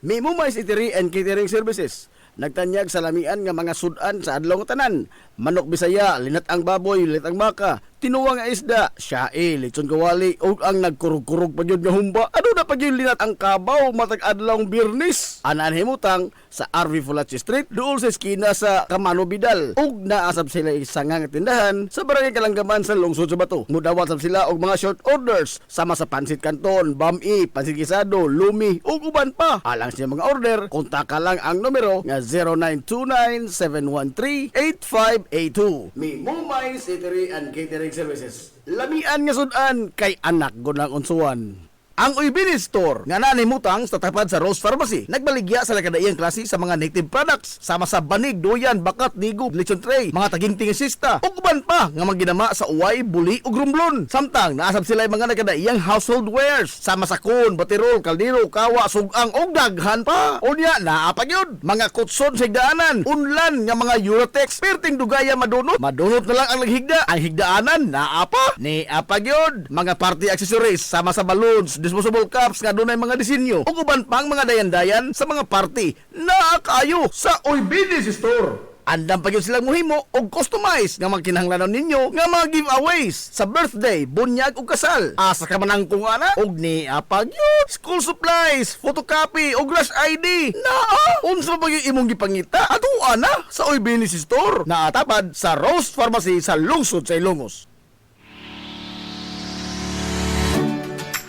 May Mumais Eatery and Catering Services. Nagtanyag sa lamian nga mga sudan sa adlaw nga tanan. Manok Bisaya, linat ang baboy, linat ang baka, tinuwang nga isda, syae, lechon kawali, ug ang nagkurug-kurug pa gyud nga humba. Ano na pa gyud linat ang kabaw matag adlaw Biyernes. Anan himutang sa RV Fulachi Street duol sa eskina sa Camano Vidal. Ug naasab sila isang nga tindahan sa Barangay Kalanggaman sa lungsod sa Bato. Mudawat sab sila og mga short orders sama sa pansit canton, bami, pansit gisado, lumi ug uban pa. Alang sa mga order, kontak lang ang numero nga 0929-713-8582. May Mumais Eatery and Catering Services. Lamian nga sudan kay anak gunang unsuan. Ang Uybini Store nga nanimutang sa tapat sa Rose Pharmacy nagbaligya sa lakadaiyang klase sa mga native products sama sa banig, doyan, bakat, digo, lechon tray, mga taginting sista ug uban pa nga maginama sa uway, buli ug rumblon. Samtang naasab sila mga nakadaiyang household wares sama sa kun, batirol, kaldero, kawa, sugang ug daghan pa. Unya naa pa gyud mga kutson sa higdaanan, unlan nga mga Eurotex, perting dugaya madunot na lang ang naghigda. Ang higdaanan naa pa ni apa gyud mga party accessories sama sa balloons, disposable cups nga dunay mga disenyo ug uban pang mga dayan-dayan sa mga party naa kayo sa Uybini Store. Andam pa gyud silang mohimo og customize nga magkinahanglanon ninyo nga mga giveaways sa birthday, bunyag ug kasal. Asa ka man ang kungana og ni apa gyud school supplies, photocopy ug rush ID. Naa unsa pa gyud imong gipangita ato ana sa Uybini Store. Naatapad sa Rose Pharmacy sa lungsod sa Ilongos.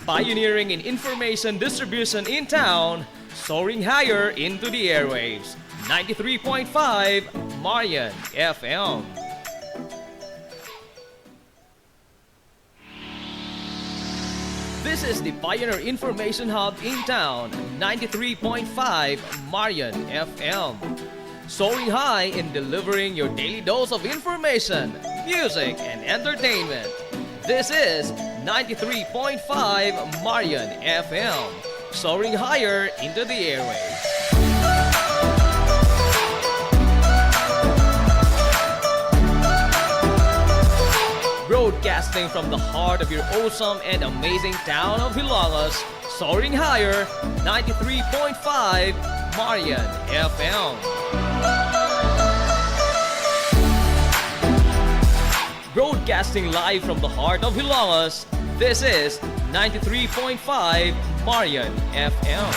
Pioneering in information distribution in town, soaring higher into the airwaves. 93.5 Marian FM. This is the Pioneer Information Hub in town, 93.5 Marian FM. Soaring high in delivering your daily dose of information, music, and entertainment. This is 93.5 Marian FM, soaring higher into the airwaves. Broadcasting from the heart of your awesome and amazing town of Hilangas, soaring higher, 93.5 Marian FM. Broadcasting live from the heart of Hilangas, this is 93.5 Marian FM.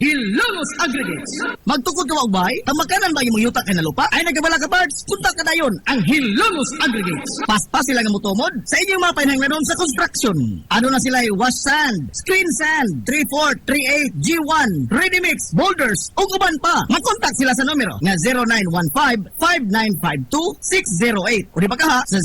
Hilongos Aggregates. Magtukod ka wagbay, ang makanan ba yung yuta kay na lupa ay nagabala ka parts, punta ka dayon ang Hilongos Aggregates. Paspas sila nga mutumod sa inyong mga panahanglanon sa construction. Ano na sila wash sand, screen sand, 3-4, 3-8, G1, ready mix, boulders, ug uban pa. Mag-contact sila sa numero nga 0915-5952-608 o di ba kaha sa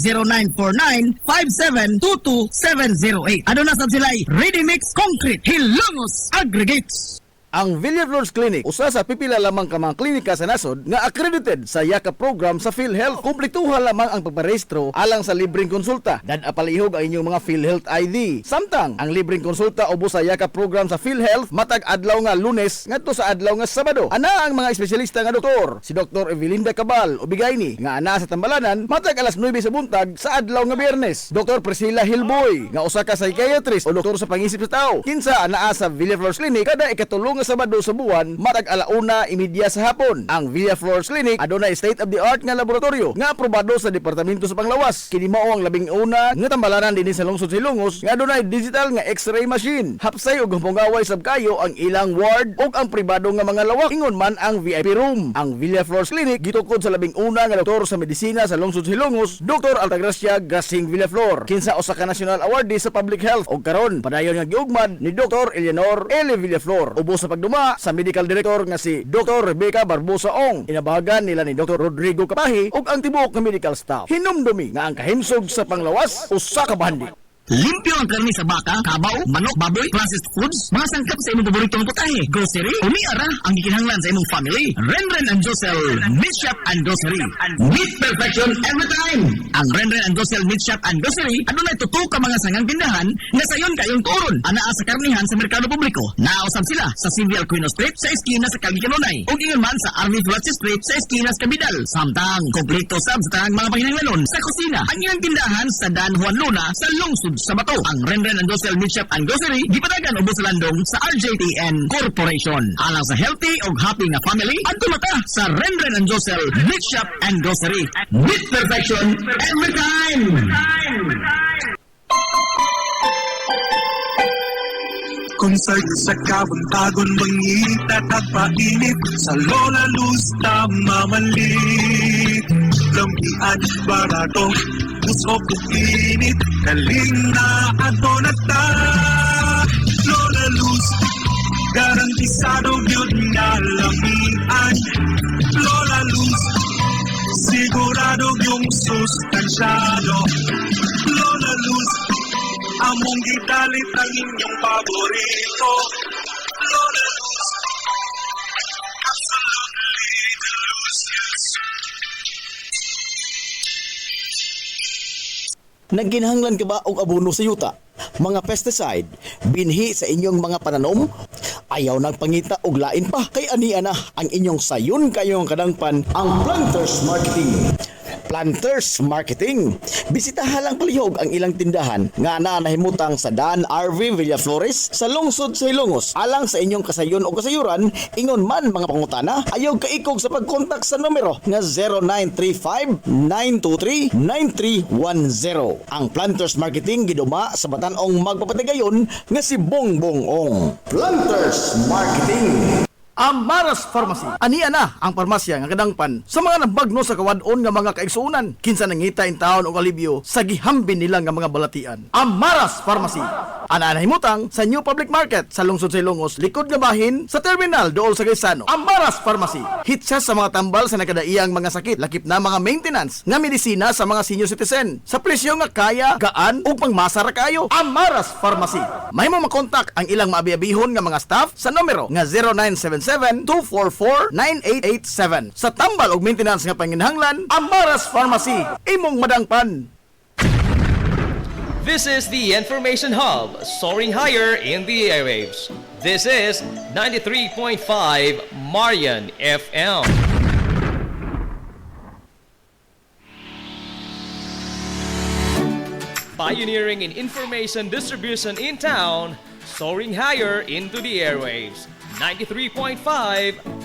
0949-5722-708. Ano na sab sila ready mix concrete Hilongos Aggregates. Ang Villaflores Clinic, usa sa pipila lamang ka mga klinika sa nasod nga accredited sa YAKA program sa PhilHealth. Kumpletuhan lamang ang pagparehistro alang sa libreng konsulta. Dad apalihog ang inyong mga PhilHealth ID. Samtang ang libreng konsulta ubos sa YAKA program sa PhilHealth matag adlaw nga Lunes ngadto sa adlaw nga Sabado. Ana ang mga espesyalista nga doktor, si Dr. Evelinda Cabal Ubigayni nga ana sa Tambalanan matag alas 9 sa buntag sa adlaw nga Biyernes. Dr. Priscilla Hilboy nga usa ka psychiatrist o doktor sa pangisip sa tao. Kinsa anaa sa Villaflores Clinic kada ikatulong kada Sabado sa buwan matag 1:30 sa hapon. Ang Villaflores Clinic adunay state-of-the-art nga laboratorio nga aprobado sa Departamento sa Panglawas. Kini mao ang labing una nga tambalaran dinhi sa lungsod Silongos nga adunay digital nga X-ray machine. Hapsay ug humpungaway sab kayo ang ilang ward ug ang pribado nga mga lawak ingon man ang VIP room. Ang Villaflores Clinic gitukod sa labing una nga doktor sa medisina sa lungsod Silongos, Dr. Altagracia Gasing Villaflor, kinsa usa ka national awardee sa public health ug karon padayon nga giugmad ni Dr. Eleanor L. Villaflor. Ubos sa pagduma sa medical director nga si Dr. Rebecca Barbosa Ong. Inabahagan nila ni Dr. Rodrigo Kapahi ug ang tibuok nga medical staff. Hinumdumi nga ang kahimsog sa panglawas usa ka bahandi. Limpyo ang karne sa baka, kabaw, manok, baboy, processed foods, mga sangkap sa imong paboritong putahe, grocery, umiara ang gikinahanglan sa imong family. Renren and Josel Meat Shop and Grocery. Meat perfection every time. Ang Renren and Josel Meat Shop and Grocery adunay tutok ka mga sangang tindahan nga sayon kayong turon. Anaa sa karnihan sa merkado publiko. Nausab sila sa Civil Quino Street sa eskina sa Calgicanonay. Ug ingon man sa Army Flatsi Street sa eskina sa Cabidal. Samtang kompleto sab sa tanang mga panginahanglanon sa kusina. Ang ilang tindahan sa Dan Juan Luna sa lungsod sa Bato. Ang Renren and Josel Meat Shop and Grocery gipadagan ubos sa landong sa RJTN Corporation. Alang sa healthy ug happy nga family, adto mata sa Renren and Josel Meat Shop and Grocery. Meat perfection every time. Kung sa kabuntagon mangita tagpainit sa Lola Luz tamamalit lampian barato puso init kaling na ato na ta Lola Luz garantisado yun nga lamian Lola Luz sigurado yung sustansyado Lola Luz among gidalit ang inyong paborito Lola Luz absolutely delicious. Nagginahanglan ka ba og abono sa yuta? Mga pesticide, binhi sa inyong mga pananom? Ayaw nagpangita og lain pa kay ania na ang inyong sayon kayong kadangpan ang Planters Marketing. Planters Marketing. Bisitahan lang palihog ang ilang tindahan nga nahimutang sa Dan RV Villaflores sa lungsod sa Ilongos. Alang sa inyong kasayon o kasayuran, ingon man mga pangutana, ayaw kaikog sa pagkontak sa numero nga 0935-923-9310. Ang Planters Marketing giduma sa batan-ong magpapatigayon nga si Bongbong Ong. Planters Marketing. Amaras Pharmacy. Ania na ang parmasya nga kadangpan sa mga nabagno sa kawadon nga mga kaigsuunan. Kinsa nangita in taon og alibyo sa gihambin nila nga mga balatian. Amaras Pharmacy. Ana nahimutang sa New Public Market sa lungsod sa Ilongos, likod nga bahin sa terminal dool sa Gaisano. Amaras Pharmacy. Hitsa sa mga tambal sa nakadaiyang mga sakit, lakip na mga maintenance nga medisina sa mga senior citizen. Sa presyo nga kaya, gaan ug pangmasara kayo. Amaras Pharmacy. Mahimo makontak ang ilang maabi-abihon nga mga staff sa numero nga 0977-244-9887. Sa tambal og maintenance nga panginahanglan, Amaras Pharmacy. Imong madangpan. This is the Information Hub, soaring higher in the airwaves. This is 93.5 Marian FM. Pioneering in information distribution in town, soaring higher into the airwaves. 93.5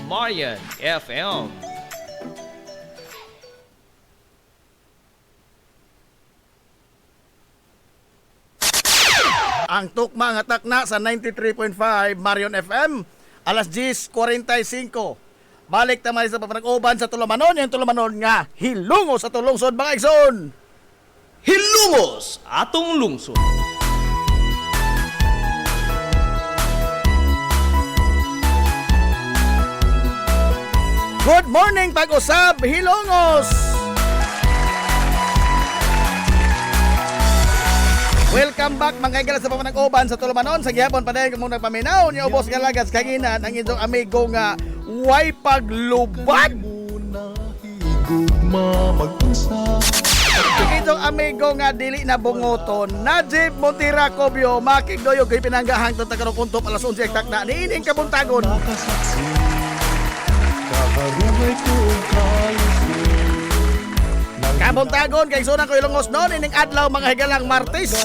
Marian FM. Ang tukma nga takna sa 93.5 Marion FM, alas 10:45. Balik tamay sa papanag-uban sa Tulumanon, yung Tulumanon nga hilungos sa tulungsod mga igsoon. Hilungos atong lungsod. Good morning pag-usab, hilungos! Welcome back mga kaigalas sa pamanag-uban sa Tulumanon. Sa gihapon pa dahil kung nagpaminaw niyo ubos nga lagas kaginan ang inyong amigo nga way paglubad. Ang inyong amigo nga dili na bungoton, Najib Montira Cobio, makigdoyo kay pinanggahang tatakaro kuntop alas 11 takna niining kabuntagon. Kabarungay ko kalis Kabuntagon kay Sunang Ilongos noon ining adlaw mga higalang Martes.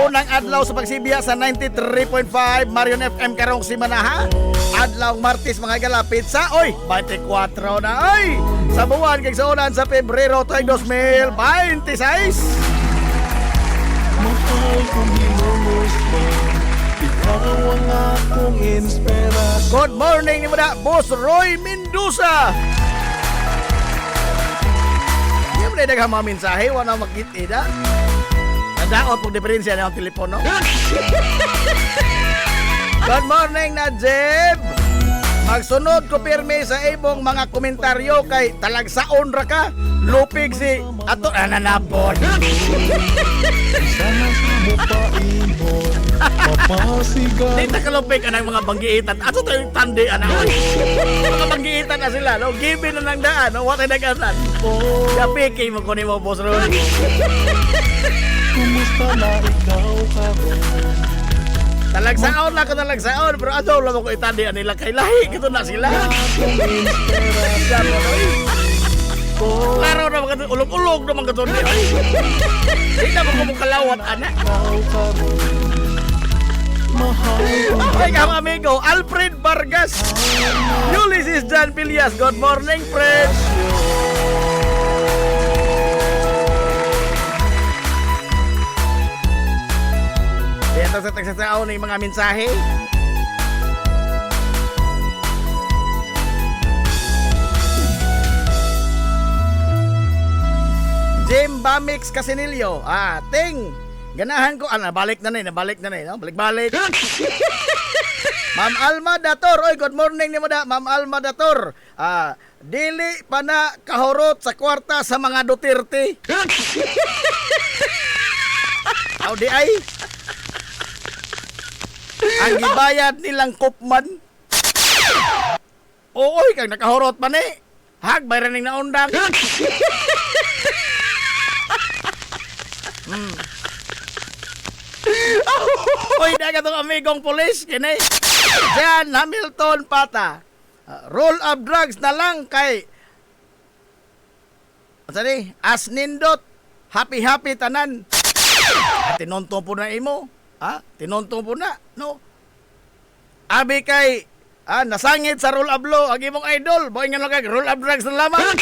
Unang adlaw sa pagsibiya sa 93.5 Marion FM karong simana ha. adlaw Martes mga higala pizza. Oy, 24 na ay. Sa buwan kay saunan sa Pebrero tuig 2026. Mahal kong hinumusta, ikaw ang akong inspirasyon. Good morning ni mo na, Boss Roy Mendoza. Hindi mo na daghang mga mensahe, wala magkita. Nadaot pong diferensya ng telepono. Good morning na Jeb. Magsunod ko pirmi sa ibong mga komentaryo kay talagsaon ra ka. Lupig si ato nanapon. Sana sa mupaingon, mapasigan. Di takalupig anang mga banggiitan. Ato tayo tandi anang. Mga banggiitan na sila. No? Give na ng daan. No? What ay naganan. Kapiki mo kunin mo, Boss Roy. Kumusta na ikaw karon? Talagsaon na ko talagsaon. Pero ato lang ko itandi nila kay lahi. Kito na sila. Klaro na mga ulog-ulog na mga katundi. Hindi na mo kumukalawat, anak. Okay ka mga amigo, Alfred Vargas, Ulysses John Pilias. Good morning, friend. Dito sa tagsasao na yung mga mensahe. Jim Bamix Casinillo. Ting. Ganahan ko. Nabalik na no? Balik-balik. Ma'am Alma Dator. Oy, good morning ni mo da. Ma'am Alma Dator. Dili pa na kahurot sa kwarta sa mga Duterte. Aw di ay. Ang gibayad nilang kupman. Oy, kag nakahurot pa ni. Hag, bayran ning naundang. Uy, daga tong amigong pulis kini. Jan Hamilton Pata. Roll of drugs na lang kay as nindot. Happy tanan. Tinonto po na imo. Tinonto po na. No? Abi kay nasangit sa roll of law ang imong idol. Boy nga lang kay roll of drugs na lamang.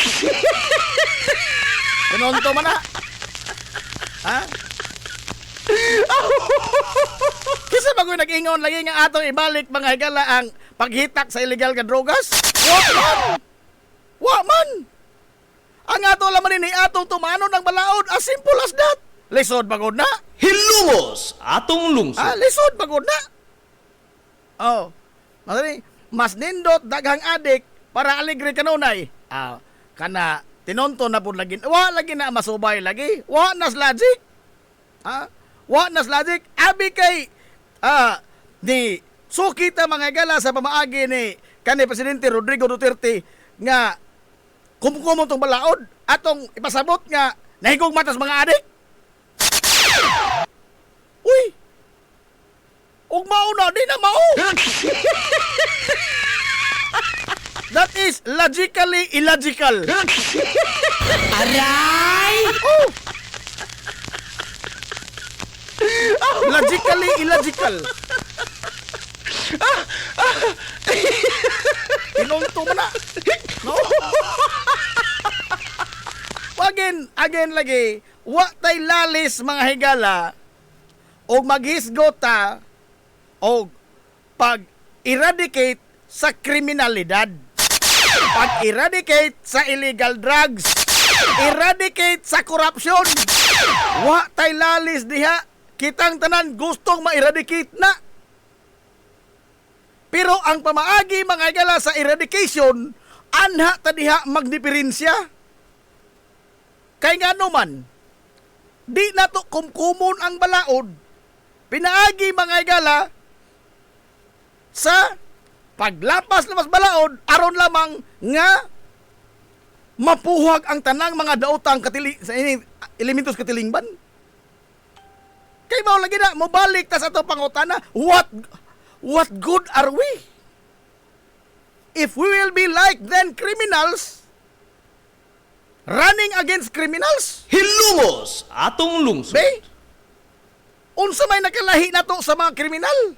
Tinonto man na. Kisa ba ko nag-ingon lagi nga atong ibalik mga higala ang paghitak sa illegal nga drogas? Wa man! Ang ato laman ni atong tumano ng balaod, as simple as that. Lisod bagod na. Hilumos atong lungsod. Lisod bagod na. Oh. Mas nindot daghang adik para aligre kanunay. Kana tinonto na pud lagi. Wa lagi na masubay lagi. Wa nas logic. Wa nas logic. Abi kay ni sukita mga gala sa pamaagi ni kanhi Presidente Rodrigo Duterte nga kumkumon tong balaod atong ipasabot nga nahigog matas mga adik. Uy! Ug mauna di na mao. That is logically illogical. Aray! Logically illogical. Pinunto mo na. No? Again lagi, wa tay lalis mga higala o maghisgota o pag-eradicate sa kriminalidad. Pag-eradicate sa illegal drugs. Eradicate sa korupsyon. Wa tay lalis diha. Kitang tanan gustong ma-eradicate na. Pero ang pamaagi mga higala sa eradication, anha ta diha magdiferensya. Kay nga naman, di na to kumkumon ang balaod. Pinaagi mga higala sa paglapas-lapas balaod aron lamang nga mapuhag ang tanang mga daotang sa elementos katilingban. Kay mao lagi na mobalik ta sa ato pangutana, what good are we if we will be like then criminals running against criminals? Hilumos atong lungsod. Be, unsa may nakalahi nato sa mga kriminal?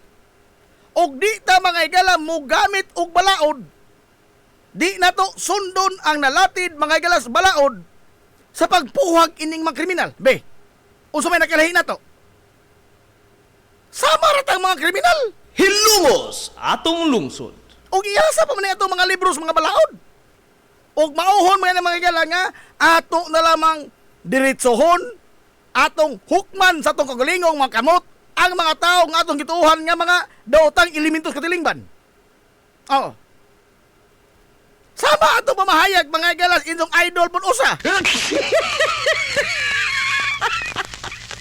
Og di ta mga higala mo gamit og balaod. Di na to sundon ang nalatid mga higala sa balaod sa pagpuhag ining mga kriminal. Be, unsa may nakalahi na to? Sama ratang mga kriminal. Hilumos atong lungsod. Og iasa pa man itong mga libros mga balaod. Og mauhon man ang mga higala nga ato na lamang diretsohon atong hukman sa atong kagalingong mga kamot ang mga tao nga atong gituuhan nga mga daotang elementos katilingban. Oo. Sama atong pamahayag mga galas inyong idol pun usa.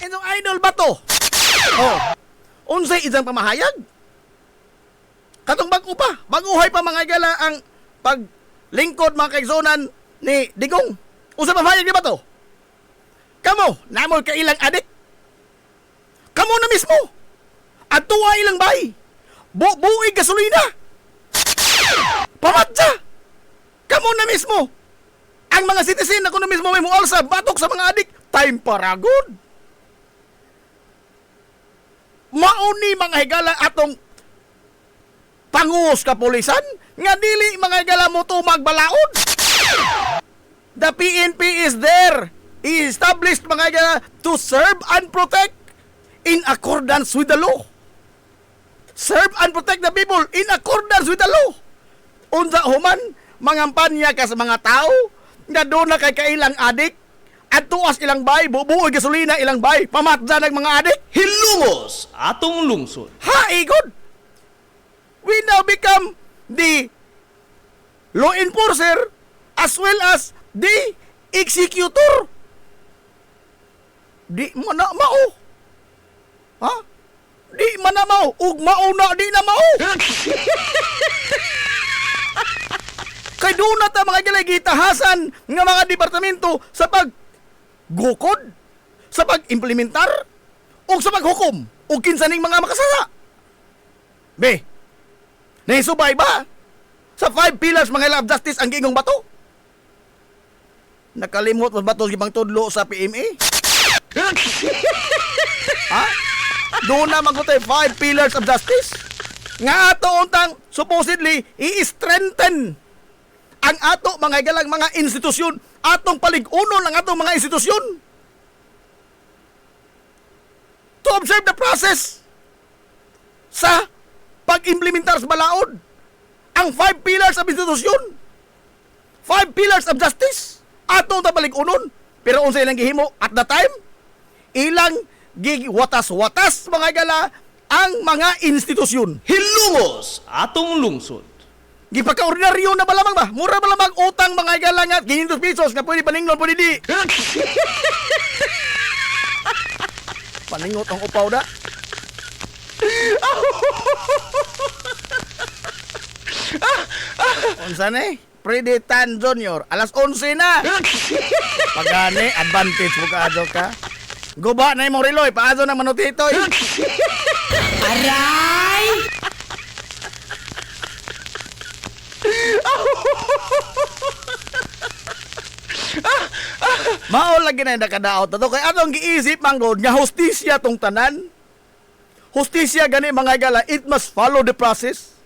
Inyong idol ba to? Oh. Unsay isang pamahayag? Katong baguhay pa mga gala ang paglingkod mga kaigsonan ni Digong. Unsay pamahayag di ba to? Kamo, namoy ka ilang adik. Kamo na mismo. At tuwa ilang bay. Buig gasolina. Pamatsa. Kamo na mismo. Ang mga citizen na kuno mismo may mual sa batok sa mga adik. Time para good. Mauni mga higala atong panguos kapulisan nga dili mga higala mo to magbalaod. The PNP is there. Established mga higala to serve and protect in accordance with the law. Serve and protect the people in accordance with the law. Unsa human mangampanya ka sa mga tao nga doon na kay kailang adik at tuas ilang bay, bubuoy gasolina ilang bay, pamatza ng mga adik. Hilumos atong lungsod. Hi, good. We now become the law enforcer as well as the executor. Di man na mao. Ha? Di man na mao. Ug mao na di na mao. Kay doon na ta mga gitahasan nga mga departamento sa paggukod, sa pag-implementar, o sa paghukom, o kinsaning mga makasala. Be, naisubay ba? Sa 5 pillars mga love justice ang giingong bato? Nakalimot mo bato gibang tudlo sa PMA? Ha? Doon na magkutay 5 pillars of justice? Nga ato untang supposedly i-strengthen ang ato mga galang mga institusyon, atong palig-unon ang atong mga institusyon. To observe the process sa pag-implementar sa balaod. Ang 5 pillars of institusyon, 5 pillars of justice, atong tapalig-unon. Pero unsa ilang gihimo at the time, ilang giwatas-watas mga gala ang mga institusyon. Hilumos atong lungsod. Gipaka-ordinaryo na ba lamang ba? Mura ba lamang utang mga galang at 500 pesos nga pwede paningnon, pwede di. Paningot ang upaw da. Unsa ni? Freddy Tan Jr. Alas 11 na. Pagani, advantage mo kaadyo ka. Guba na imong reloy, paadyo ng manutitoy. Aray! Mao lagi na nakadaot ato kay atong giisip manggod nga hustisya tong tanan. Hustisya gani mga gala, it must follow the process.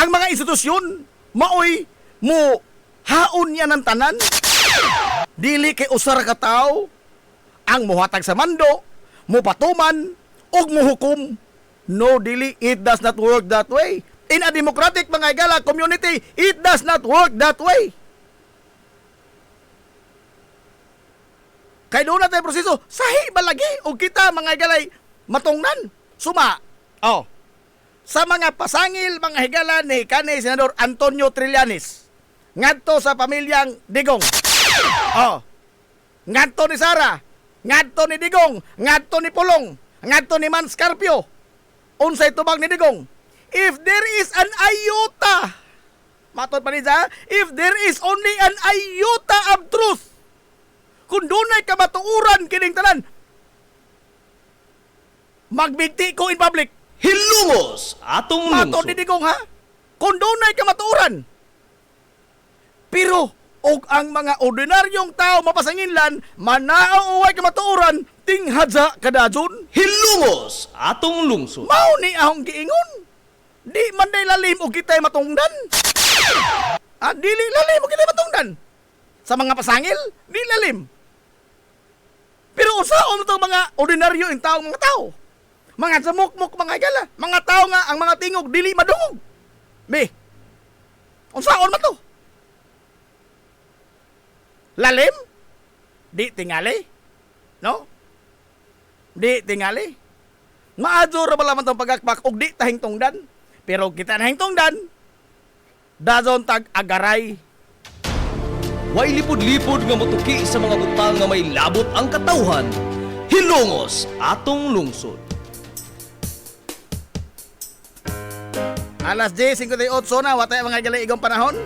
Ang mga institusyon maoy mo haon niya ng tanan. Dili kay usara ka tao ang muhatag sa mando, mo patuman ug muhukom. No, dili, it does not work that way. In a democratic mga gala community, it does not work that way. Kay doon na tayo proseso, sahi balagi o kita mga higalay matungnan. Suma, sa mga pasangil mga higala ni kanhi Senador Antonio Trillanes, ngadto sa pamilyang Digong. Ngadto ni Sara, ngadto ni Digong, ngadto ni Pulong, ngadto ni Man Scarpio. Unsay tubag ni Digong? If there is an iota, matod pa niya, if there is only an iota of truth, kung dunay kamatuuran kining tanan, magbigti ko in public. Hilumos atong Matod lungsod. ni Digong ha? Kung dunay kamatuuran. Pero, ug ang mga ordinaryong tao mapasanginlan manao uway kamatuoran tinghadza kadajon. Hilungos atong lungsod. Mao ni ahong giingon. Di man day lalim og kitay matungdan. Dili lalim og kitay matungdan. Sa mga pasangil, di lalim. Pero usaon to mga ordinaryo in taong mga tao. Mga samukmok mga gala, mga tao nga ang mga tingog dili madungog. Be. Unsaon man to? Lalim? Di tingali? No? Di tingali? Maadyo ra bala man tong pagakpak og di tahing tungdan. Pero kita nahing tungdan. Dazon tag agaray. Way lipod-lipod nga motuki sa mga butang nga may labot ang katawhan. Hilungos atong lungsod. Alas 10:58 na, watay mga galaigong panahon.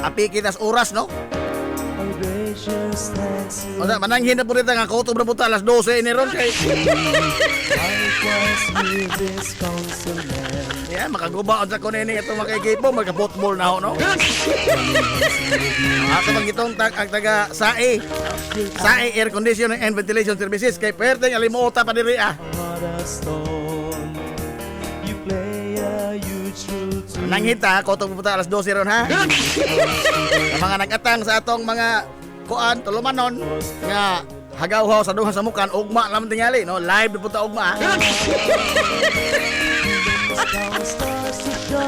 Api kitas oras, no? O sa, mananghin na po rin nga kutob na po ta, alas 12 ni Ron kay... Yan, makagubaon sa kunini itong makikipo, magka-football na ho, no? Ato pang itong ang taga SAE Air Conditioning and Ventilation Services kay perteng alimuota pa diri Nanghita, kutob po ta, alas 12 ron, ha? Sa mga nag-atang sa atong mga kuan, tulumanon nga hagaw-haw sa duha sa mukan, ugma naman tingali, no? Live po ta ugma, ha?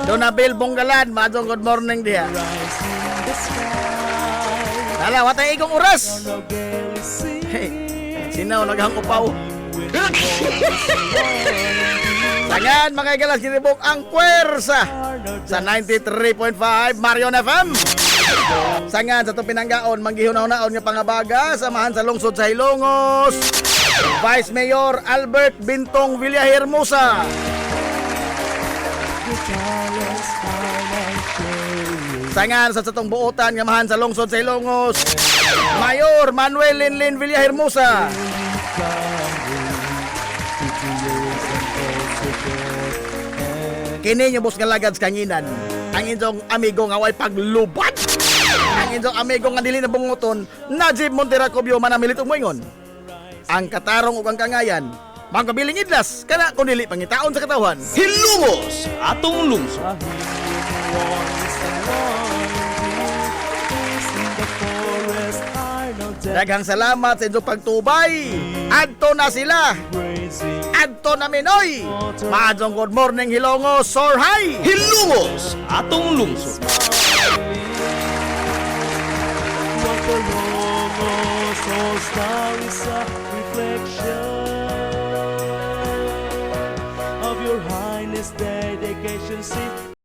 Donabel Bonggalan, madong good morning diha. Hala, watay igong oras. Hey, sinaw naghang upaw. Tangan mga igalas kinibok ang puwersa sa 93.5 Marion FM. Sangan sa itong pinanggaon, manggihunaw-naon nga pangabaga, samahan sa lungsod sa Hilongos, Vice Mayor Albert Bintong Villahermosa. Sangan sa itong buotan nga mahan sa lungsod sa Hilongos, Mayor Manuel Linlin Villahermosa. Kini niyo bus nga lagad sa kanginan. Ang inyong amigo nga way paglubat. Ang inyong amigo nga dili na bunguton, Najib Monteracobio manamilit og moingon. Ang katarong ug ang kangayan, magkabiling idlas kana kun dili pangitaon sa katawhan. Hilungos atong lungsod. Daghang salamat sa inyong pagtubay. Adto na sila. Adto na Minoy. Maadong good morning Hilongos, Sorhay. Hilungos atong lungsod. All stars, reflection.